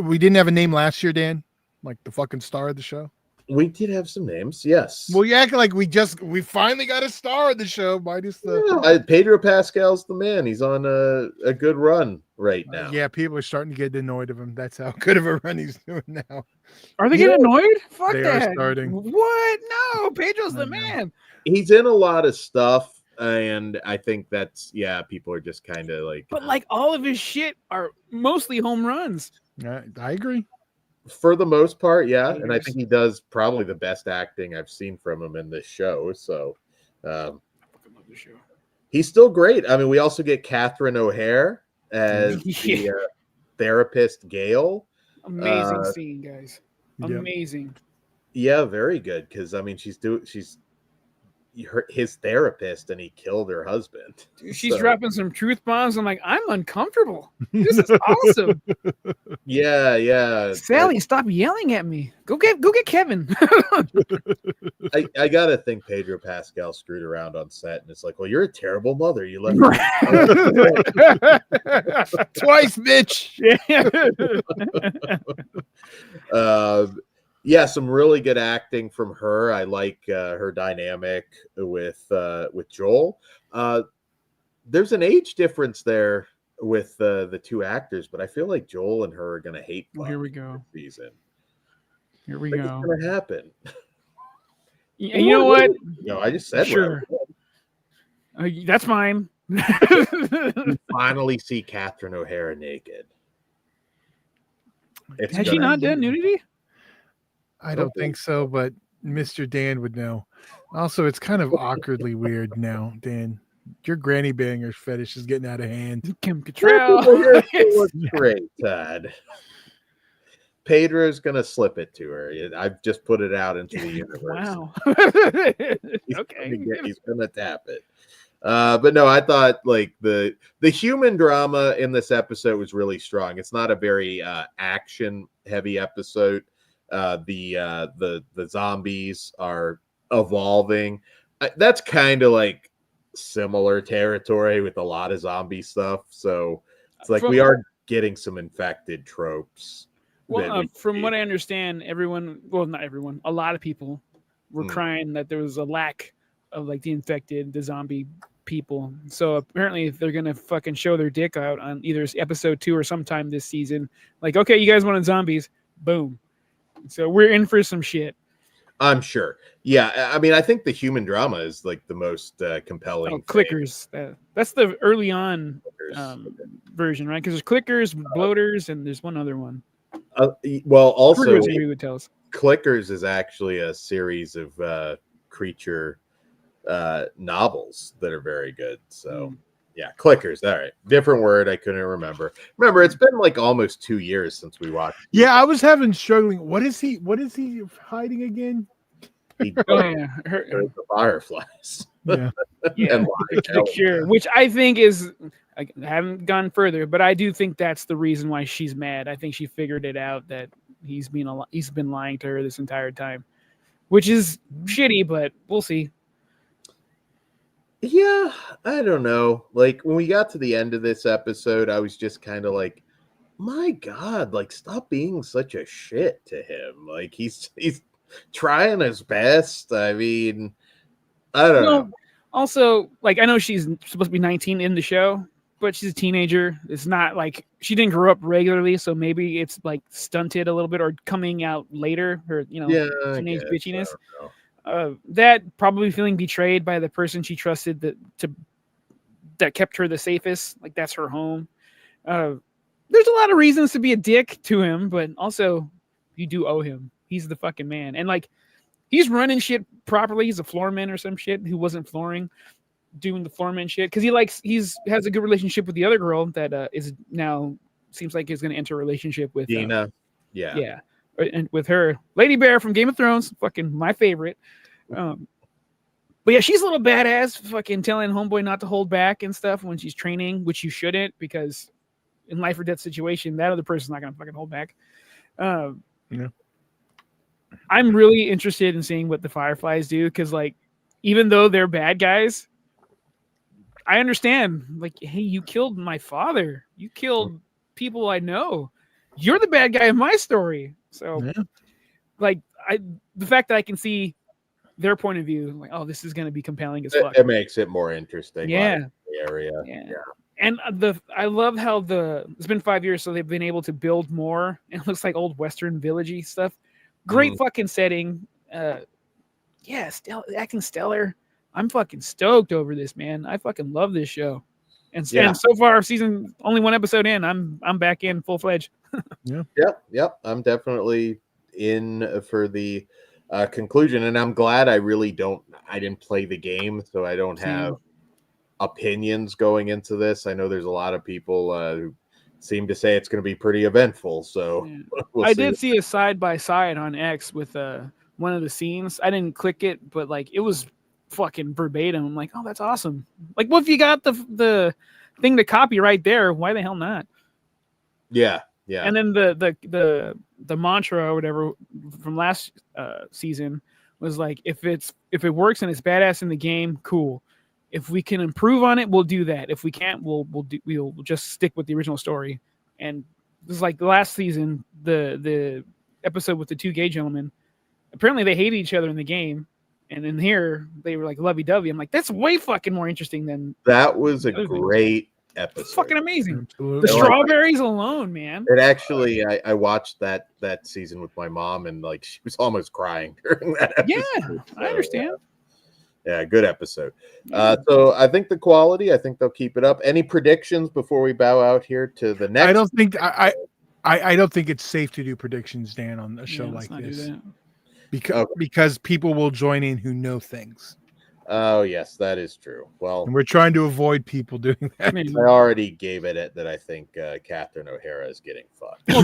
We didn't have a name last year, Dan. Like the fucking star of the show. We did have some names, yes. Well, you act like we finally got a star of the show. Pedro Pascal's the man. He's on a good run right now. Yeah, people are starting to get annoyed of him. That's how good of a run he's doing now. Are they getting annoyed? Fuck they that. Are starting. What? No, Pedro's the man. He's in a lot of stuff, and I think that's people are just kind of like. But like all of his shit are mostly home runs. I agree. For the most part, yeah, and I think he does probably the best acting I've seen from him in this show. So, I love the show. He's still great. I mean, we also get Catherine O'Hare as the therapist, Gail. Amazing scene, guys. Amazing. Yeah, very good. Because I mean, she's his therapist, and he killed her husband. Dude, she's dropping some truth bombs. I'm like, I'm uncomfortable. This is awesome. Yeah. Sally, stop yelling at me. Go get Kevin. I gotta think Pedro Pascal screwed around on set, and it's like, well, you're a terrible mother. You left twice, bitch. Yeah, some really good acting from her. I like her dynamic with Joel. There's an age difference there with the two actors, but I feel like Joel and her are gonna hate. Here we go. This season. Here we go. What's gonna happen? You know what? No, I just said sure. That's mine. You finally see Catherine O'Hara naked. Has she not done nudity? I don't think so, but Mr. Dan would know. Also, it's kind of awkwardly weird now, Dan. Your granny banger fetish is getting out of hand. Kim Cattrall. Looks great, Todd. Pedro's gonna slip it to her. I've just put it out into the universe. Wow. Okay. He's gonna tap it. But no, I thought like the human drama in this episode was really strong. It's not a very action heavy episode. The zombies are evolving. That's kind of like similar territory with a lot of zombie stuff. So it's like we are getting some infected tropes. Well, from what I understand, not everyone, a lot of people were crying that there was a lack of like the zombie people. So apparently they're going to fucking show their dick out on either episode 2 or sometime this season. Like, okay, you guys wanted zombies. Boom. So we're in for some shit. I'm sure. Yeah. I mean, I think the human drama is like the most compelling. Clickers. That's the early on version, right? Because there's clickers, bloaters, and there's one other one. Well, also, Clickers, would tell us. Clickers is actually a series of creature novels that are very good. So, yeah, Clickers. All right. Different word. I couldn't remember. Remember, it's been like almost 2 years since we watched. Yeah, I was struggling. What is he hiding again? The fireflies. Yeah. The cure, which I think is, I haven't gone further, but I do think that's the reason why she's mad. I think she figured it out that he's been lying to her this entire time, which is shitty, but we'll see. Yeah, I don't know. Like when we got to the end of this episode, I was just kind of like, my God, like stop being such a shit to him. Like he's trying his best. I mean, I don't know. Also, like I know she's supposed to be 19 in the show, but she's a teenager. It's not like she didn't grow up regularly, so maybe it's like stunted a little bit or coming out later. Her, teenage bitchiness. That probably feeling betrayed by the person she trusted that kept her the safest. Like that's her home. There's a lot of reasons to be a dick to him, but also you do owe him. He's the fucking man, and like he's running shit properly. He's a floorman or some shit who wasn't flooring, doing the floorman shit because he has a good relationship with the other girl that is now seems like is going to enter a relationship with Dina. Yeah, and with her Lady Bear from Game of Thrones, fucking my favorite. But yeah, she's a little badass, fucking telling homeboy not to hold back and stuff when she's training, which you shouldn't, because in life or death situation, that other person's not gonna fucking hold back. Yeah. I'm really interested in seeing what the Fireflies do, because like, even though they're bad guys, I understand. Like, hey, you killed my father. You killed people I know. You're the bad guy in my story. So, like, the fact that I can see their point of view, like, oh, this is going to be compelling as fuck. It makes it more interesting. Yeah. The area. Yeah. And I love how it's been 5 years, so they've been able to build more. It looks like old Western villagey stuff. Great fucking setting. Acting stellar. I'm fucking stoked over this, man. I fucking love this show. And so far, season only one episode in, I'm back in full fledged. Yep. I'm definitely in for the conclusion, and I'm glad I didn't play the game, so I don't have opinions going into this. I know there's a lot of people who seem to say it's going to be pretty eventful, so I did see a side by side on X with one of the scenes. I didn't click it, but like it was fucking verbatim. I'm like, oh, that's awesome. Like, what if you got the thing to copy right there? Why the hell not? Yeah. And then the mantra or whatever from last season was like, if it works and it's badass in the game, cool. If we can improve on it, we'll do that. If we can't, we'll just stick with the original story. And this is like the last season, the episode with the two gay gentlemen. Apparently, they hated each other in the game, and in here they were like lovey-dovey. I'm like, that's way fucking more interesting than that. Was a great episode. It's fucking amazing. Absolutely. The strawberries alone, man. It actually, I watched that season with my mom, and like she was almost crying during that episode. Yeah, I understand. Yeah, good episode. So I think the quality, I think they'll keep it up. Any predictions before we bow out here to the next? I don't think it's safe to do predictions, Dan, on a show like this. Because people will join in who know things. Oh, yes, that is true. Well, and we're trying to avoid people doing that. I already gave it that I think Catherine O'Hara is getting fucked. Well,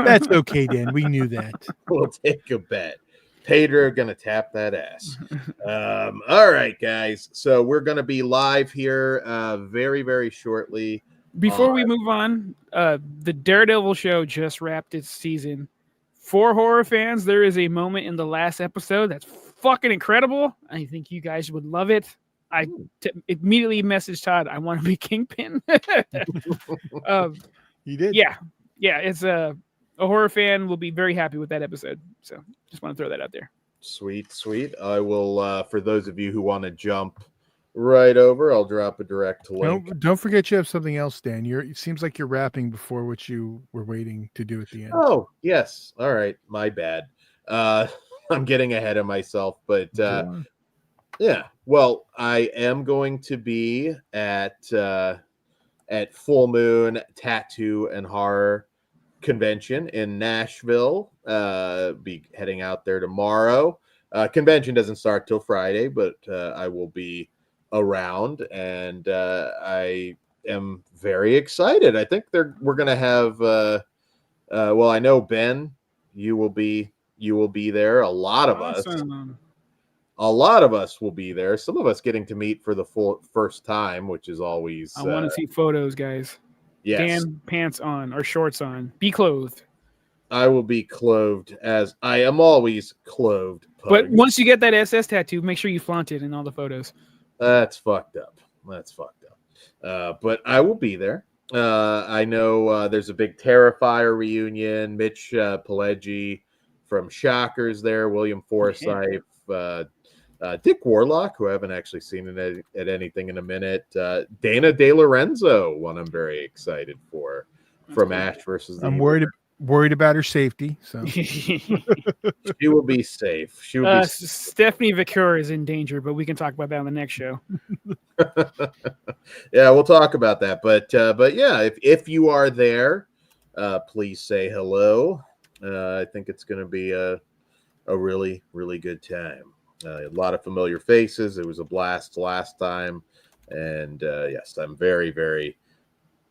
that's okay, Dan. We knew that. We'll take a bet. Pedro gonna tap that ass. All right, guys. So we're gonna be live here very, very shortly. Before we move on, the Daredevil show just wrapped its season. For horror fans, there is a moment in the last episode that's fucking incredible. I think you guys would love it. I immediately messaged Todd, I want to be Kingpin. You did? Yeah. It's a horror fan will be very happy with that episode. So just want to throw that out there. Sweet. I will, for those of you who want to jump right over, I'll drop a direct link. Don't forget you have something else, Dan. It seems like you're rapping before what you were waiting to do at the end. Oh, yes. All right. My bad. I'm getting ahead of myself, but yeah. Well, I am going to be at Full Moon Tattoo and Horror Convention in Nashville. Be heading out there tomorrow. Convention doesn't start till Friday, but I will be around, and I am very excited. I think we're gonna have well, I know Ben, you will be there. A lot of us will be there. Some of us getting to meet for the first time, which is always I want to see photos, guys. Yes. Dan, pants on or shorts on. Be clothed. I will be clothed, as I am always clothed. Pug. But once you get that SS tattoo, make sure you flaunt it in all the photos. That's fucked up. But I will be there. I know there's a big Terrifier reunion. Mitch Pileggi from Shockers there. William Forsythe. Dick Warlock, who I haven't actually seen at anything in a minute. Dana De Lorenzo, one I'm very excited for. From Ash versus the worried about her safety. So She will be safe. She will be safe. Stephanie Vicur is in danger, but we can talk about that on the next show. Yeah, we'll talk about that. But yeah, if you are there, please say hello. I think it's going to be a really, really good time. A lot of familiar faces. It was a blast last time. And yes, I'm very, very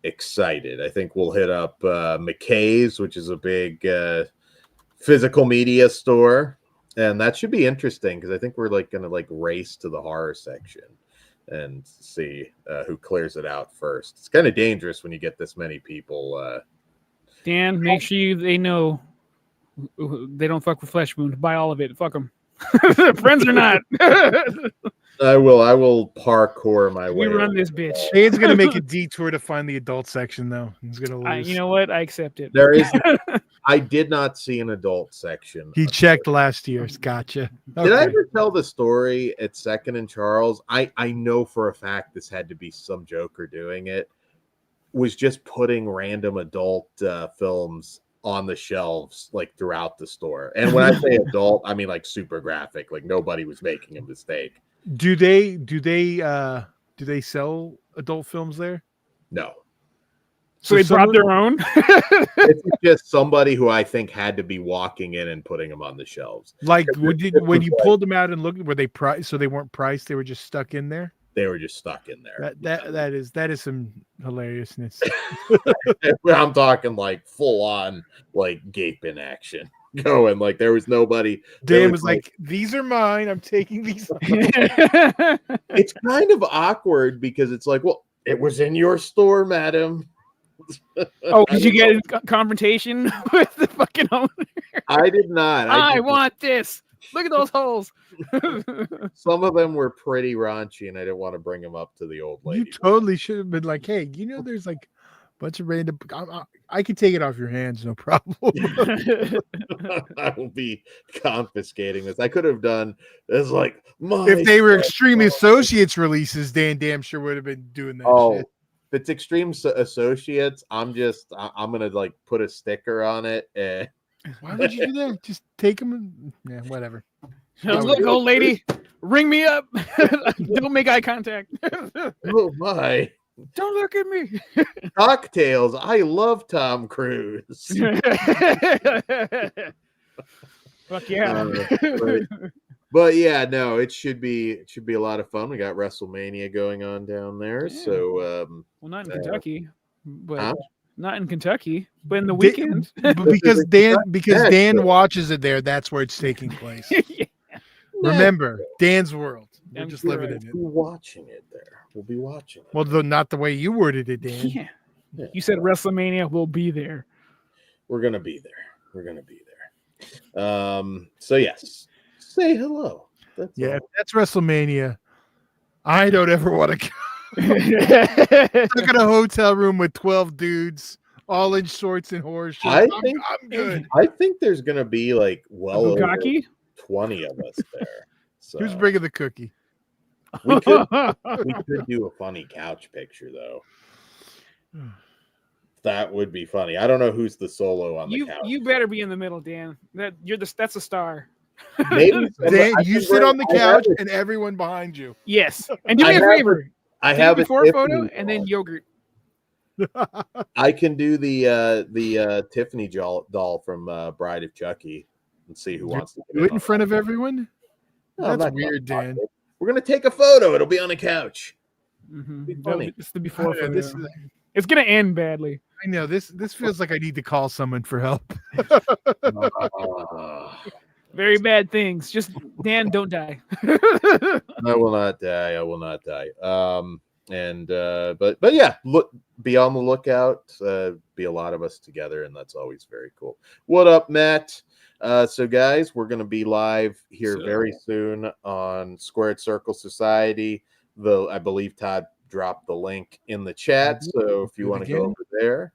excited. I think we'll hit up McKay's, which is a big physical media store. And that should be interesting because I think we're like going to like race to the horror section and see who clears it out first. It's kind of dangerous when you get this many people. Dan, make sure they know they don't fuck with Flesh Wound. Buy all of it. Fuck them. Friends or not. I will parkour my way. We run this bitch. Shane's gonna make a detour to find the adult section, though. He's gonna lose. You know what? I accept it. There is. I did not see an adult section. He checked last year. Gotcha. Did I Okay. ever tell the story at Second and Charles? I know for a fact this had to be some Joker doing it. Was just putting random adult films on the shelves like throughout the store. And when I say adult, I mean like super graphic. Like nobody was making a mistake. Do they sell adult films there? No. So they brought their own. It's just somebody who I think had to be walking in and putting them on the shelves. Like when you pulled them out and looked, were they priced? So they weren't priced; they were just stuck in there. They were just stuck in there. That is some hilariousness. I'm talking like full on like gaping action going. Like there was nobody. Dan was like, "These are mine. I'm taking these." It's kind of awkward because it's like, well, it was in your store, madam. Oh, did you get in confrontation with the fucking owner? I did not. I want this. Look at those holes. Some of them were pretty raunchy, and I didn't want to bring them up to the old lady. You totally should have been like, "Hey, you know, there's like a bunch of random. I can take it off your hands, no problem." I will be confiscating this. I could have done this like if they were Extreme Associates releases, Dan damn sure would have been doing that. Oh, shit. if it's Extreme Associates, I'm gonna like put a sticker on it. And Why would you do that? Just take them and yeah, whatever. Look, old lady, ring me up. Don't make eye contact. oh my. Don't look at me. Cocktails. I love Tom Cruise. Fuck yeah. But yeah, no, it should be a lot of fun. We got WrestleMania going on down there. Yeah. So Well, not in Kentucky, but huh? not in Kentucky, but in the weekend. because Dan watches it there, that's where it's taking place. Yeah. Remember, Dan's world. We're I'm just sure living We'll in be it. watching it there. We'll be watching it. Well, not the way you worded it, Dan. Yeah. Yeah. You said WrestleMania will be there. We're gonna be there. So yes, say hello. That's Yeah, all. if that's WrestleMania. I don't ever want to go. Stuck in a hotel room with 12 dudes, all in shorts and horror shorts. I'm good. I think there's gonna be like well over Bukkake? 20 of us there. So Who's bringing the cookie? we could do a funny couch picture though. That would be funny. I don't know who's the solo on the couch. You better be in the middle, Dan. That's a star. Maybe Dan, you sit on the couch and everyone behind you. Yes. And do me I a have favor. I Take have a a before photo Tiffany and then doll. yogurt. I can do the Tiffany doll from Bride of Chucky and see who wants to Do it in front of everyone? No, I'm That's not gonna weird, talk Dan. it. We're gonna take a photo. It'll be on a couch. Mm-hmm. Be funny. It's the before I know, photo. It's gonna end badly. I know this feels like I need to call someone for help. Very bad things. Just Dan, don't die. I will not die. But yeah, be on the lookout. Be a lot of us together, and that's always very cool. What up, Matt? So guys, we're gonna be live here very soon on Squared Circle Society. I believe Todd dropped the link in the chat. So if you want to go over there,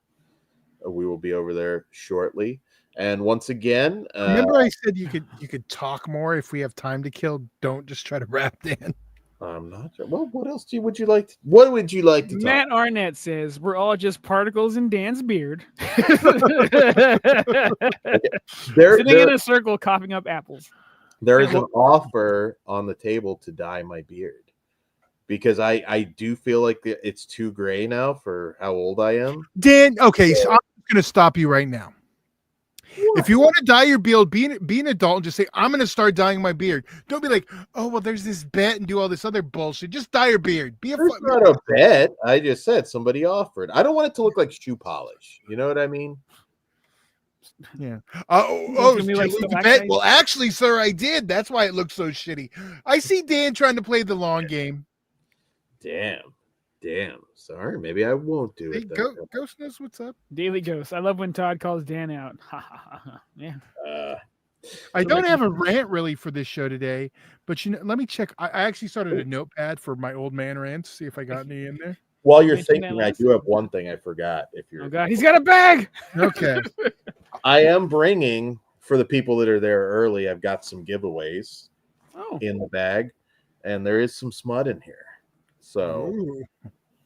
we will be over there shortly. And once again, Remember I said you could talk more if we have time to kill. Don't just try to rap, Dan. I'm not sure. Well, what else would you like? What would you like to talk? Matt Arnett says we're all just particles in Dan's beard, sitting in a circle, coughing up apples. There is an offer on the table to dye my beard because I do feel like it's too gray now for how old I am. Dan, okay, so I'm going to stop you right now. What? If you want to dye your beard, be an adult and just say, I'm going to start dyeing my beard. Don't be like, oh, well, there's this bet and do all this other bullshit. Just dye your beard. There's not a bet. I just said somebody offered. I don't want it to look like shoe polish. You know what I mean? Yeah. Bet? Well, actually, sir, I did. That's why it looks so shitty. I see Dan trying to play the long game. Damn. Sorry, maybe I won't do it. Ghost knows what's up. Daily Ghost. I love when Todd calls Dan out. Yeah. I don't have a rant really for this show today, but let me check. I actually started a notepad for my old man rants. See if I got any in there. While you're thinking, I do have one thing I forgot. Oh God, he's got a bag. Okay. I am bringing for the people that are there early. I've got some giveaways in the bag, and there is some smut in here. So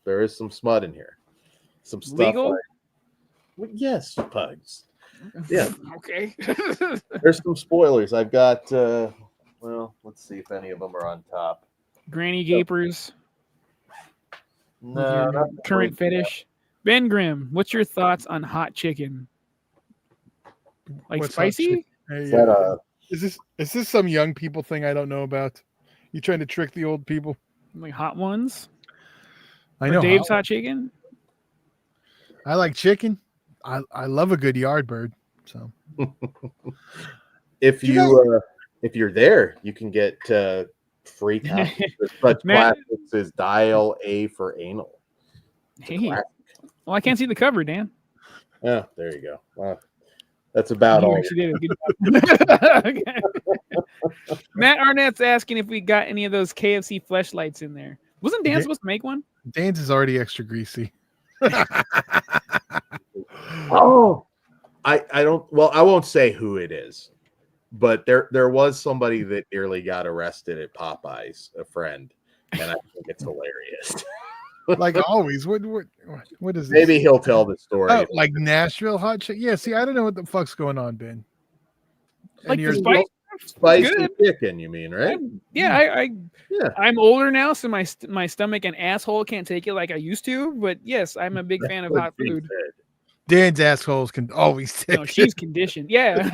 there is some smut in here. Some stuff. Legal? Yes, Pugs. Yeah. Okay. There's some spoilers. I've got. Well, let's see if any of them are on top. Granny Gapers. No. Current fetish. Ben Grimm, what's your thoughts on hot chicken? Like what's spicy? Hey, is this some young people thing I don't know about? You trying to trick the old people? Like hot ones? I know. Dave's hot chicken? I like chicken. I love a good yard bird. So if you're there, you can get free copies of such classics as Dial A for Anal. Hey. Well, I can't see the cover, Dan. Yeah, there you go. Wow. That's about all. Did a good job. Matt Arnett's asking if we got any of those KFC fleshlights in there. Wasn't Dan supposed to make one? Dan's is already extra greasy. Oh, I don't. Well, I won't say who it is, but there was somebody that nearly got arrested at Popeyes, a friend, and I think it's hilarious. Like always. What is this? Maybe he'll tell the story. Oh, like Nashville hot chicken. Yeah, see, I don't know what the fuck's going on, Ben. Like the spicy chicken, you mean, right? I'm older now, so my stomach and asshole can't take it like I used to. But yes, I'm a big fan of hot food. Dan's assholes can always take No, she's conditioned. Yeah.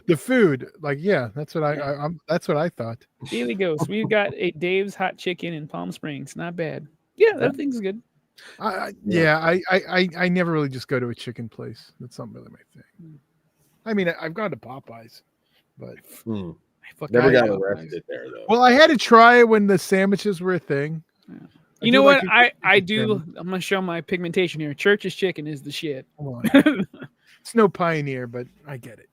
The food, like, yeah, that's what that's what I thought. Daily Ghost. We've got a Dave's hot chicken in Palm Springs. Not bad. Yeah, that thing's good. I never really just go to a chicken place. That's not really my thing. I mean, I've gone to Popeyes, but never got arrested there though. Well, I had to try it when the sandwiches were a thing. Yeah. You know what? I do. I'm gonna show my pigmentation here. Church's chicken is the shit. It's no Pioneer, but I get it.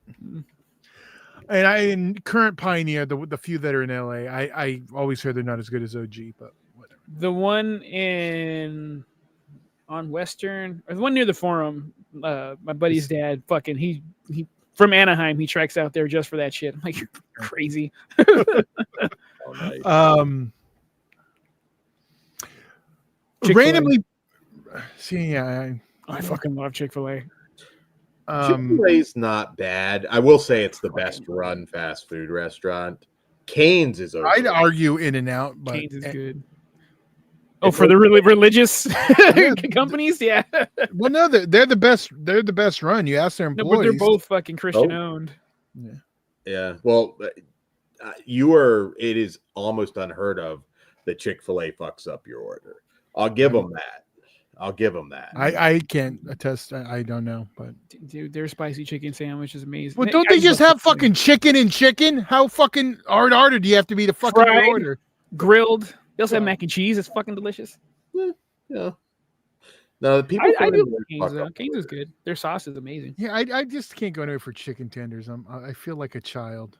And in current Pioneer, the few that are in LA, I always hear they're not as good as OG, but whatever. The one on Western, or the one near the Forum, my buddy's dad, fucking he from Anaheim, he treks out there just for that shit. I'm like, you're crazy. Randomly, see, I fucking love Chick-fil-A. Chick-fil-A's not bad. I will say it's the best run fast food restaurant. Cane's is okay. I'd argue In-N-Out, but Cane's is good. Oh, for the really religious companies, yeah. Well, no, they're the best. They're the best run. You ask their employees. No, but they're both fucking Christian owned. Yeah. Well, it is almost unheard of that Chick-fil-A fucks up your order. I'll give them that. I can't attest. I don't know, but dude, their spicy chicken sandwich is amazing. Well, don't they just have fucking chicken and chicken? How fucking hard do you have to be to fucking order? Grilled. They also have mac and cheese. It's fucking delicious. Yeah. No, the people. I do Cane's though. Cane's is good. Their sauce is amazing. Yeah, I just can't go anywhere for chicken tenders. I feel like a child.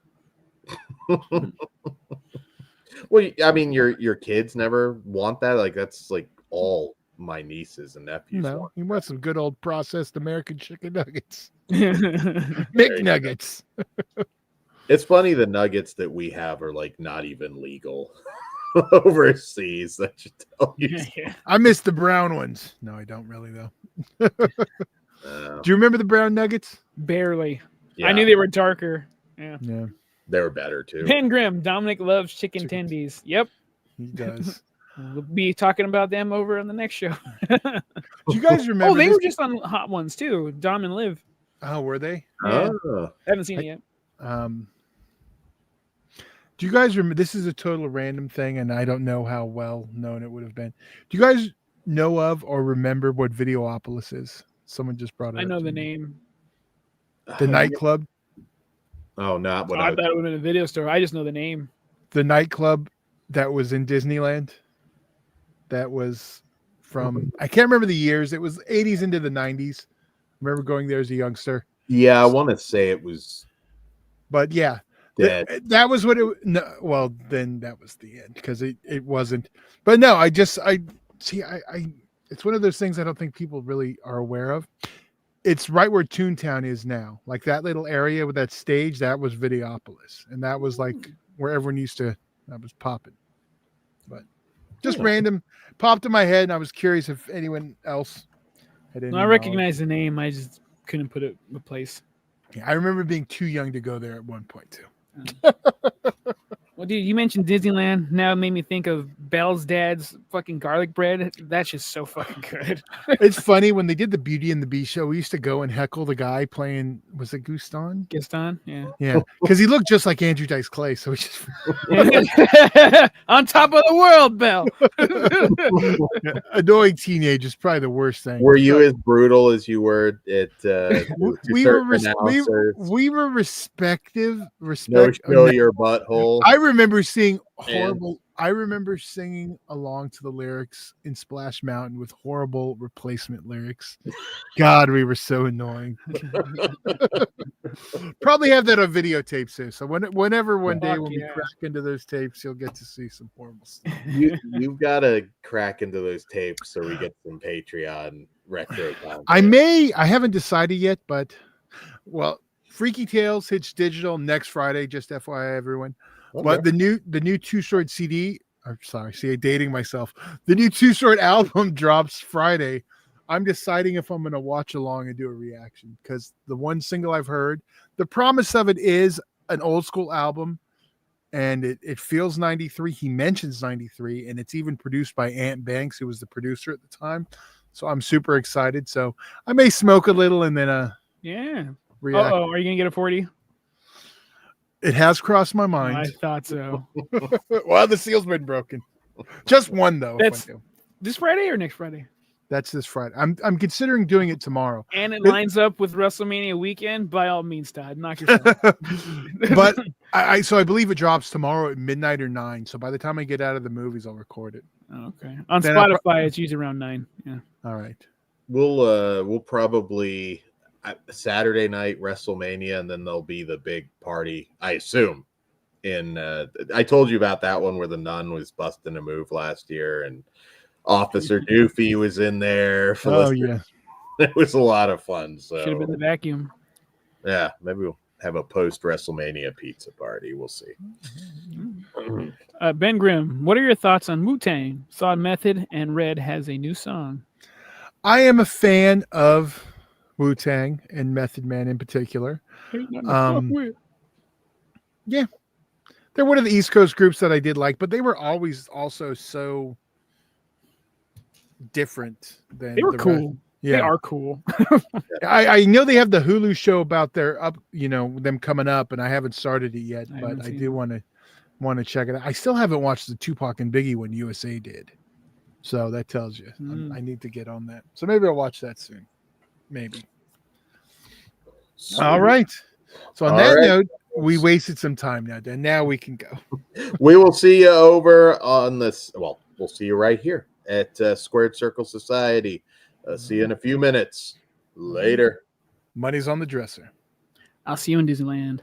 Well, I mean, your kids never want that. Like that's like all my nieces and nephews. No, you want some good old processed American chicken nuggets, McNuggets. It's funny the nuggets that we have are like not even legal overseas. That should tell you. Yeah. I miss the brown ones. No, I don't really though. Uh, Do you remember the brown nuggets? Barely. yeah, I knew they were darker. Yeah. Yeah, they were better too. Ben Grimm, Dominic loves chicken tendies. Yep. he does. We'll be talking about them over on the next show. Do you guys remember? Oh, they this? were just on Hot Ones too. Dom and Liv. Oh, were they? Yeah. Oh, Haven't seen it yet. Do you guys remember? This is a total random thing, and I don't know how well known it would have been. Do you guys know of or remember what Videopolis is? Someone just brought it I up know to the me. name. The nightclub. Oh, not what I I thought it would have been a video store. I just know the name. The nightclub that was in Disneyland. That was from I can't remember the years. It was 80s into the 90s. I remember going there as a youngster. Yeah, I want to say it was But yeah, dead. that was what it. No, well, then that was the end because it wasn't. But no, I see. It's one of those things I don't think people really are aware of. It's right where Toontown is now, like that little area with that stage. That was Videopolis, and that was like where everyone used to. That was popping. But just random popped in my head, and I was curious if anyone else had any. I recognize the name. I just couldn't put it in place. Yeah, I remember being too young to go there at one point too. Well, dude, you mentioned Disneyland. Now it made me think of Belle's dad's fucking garlic bread. That's just so fucking good. It's funny when they did the Beauty and the Beast show. We used to go and heckle the guy playing. Was it Gaston? Gaston, yeah. Yeah, because he looked just like Andrew Dice Clay. So we just On top of the world, Belle. annoying teenage is probably the worst thing. Were you as brutal as you were at? we were respective. No show your butthole. I remember seeing horrible. I remember singing along to the lyrics in Splash Mountain with horrible replacement lyrics. God, we were so annoying. Probably have that on videotape soon. So whenever one day when we crack into those tapes, you'll get to see some horrible stuff. You've got to crack into those tapes so we get some Patreon retro content. I haven't decided yet, but well, Freaky Tales hits digital next Friday. Just FYI, everyone. Okay. But the new Too Short CD. I'm sorry, see, I'm dating myself. The new Too Short album drops Friday. I'm deciding if I'm going to watch along and do a reaction because the one single I've heard, the promise of it is an old school album, and it feels 93. He mentions 93, and it's even produced by Ant Banks, who was the producer at the time. So I'm super excited. So I may smoke a little and then react. Are you gonna get a 40? It has crossed my mind. I thought so. Well, the seal's been broken. Just one though. That's this Friday or next Friday? That's this Friday. I'm considering doing it tomorrow. And it lines up with WrestleMania weekend. By all means, Todd, knock yourself. But I believe it drops tomorrow at midnight or 9. So by the time I get out of the movies, I'll record it. Oh, okay. On Then Spotify, it's usually around 9. Yeah. All right. We'll probably Saturday night WrestleMania, and then there'll be the big party, I assume. I told you about that one where the nun was busting a move last year, and Officer Doofy was in there. Yeah, it was a lot of fun. So Should have been the vacuum. Yeah, maybe we'll have a post WrestleMania pizza party. We'll see. Ben Grimm, what are your thoughts on Wu-Tang? Saw Method and Red has a new song. I am a fan of Wu-Tang and Method Man in particular. Yeah, they're one of the East Coast groups that I did like, but they were always also so different than they were cool. Yeah, they are cool. I know they have the Hulu show about their them coming up, and I haven't started it yet, but I do want to check it out. I still haven't watched the Tupac and Biggie when USA did, so that tells you I need to get on that. So maybe I'll watch that soon. Maybe. All right. So on that note, we wasted some time now, Dan. Now we can go. We will see you over on this. Well, we'll see you right here at Squared Circle Society. See you in a few minutes. Later. Money's on the dresser. I'll see you in Disneyland.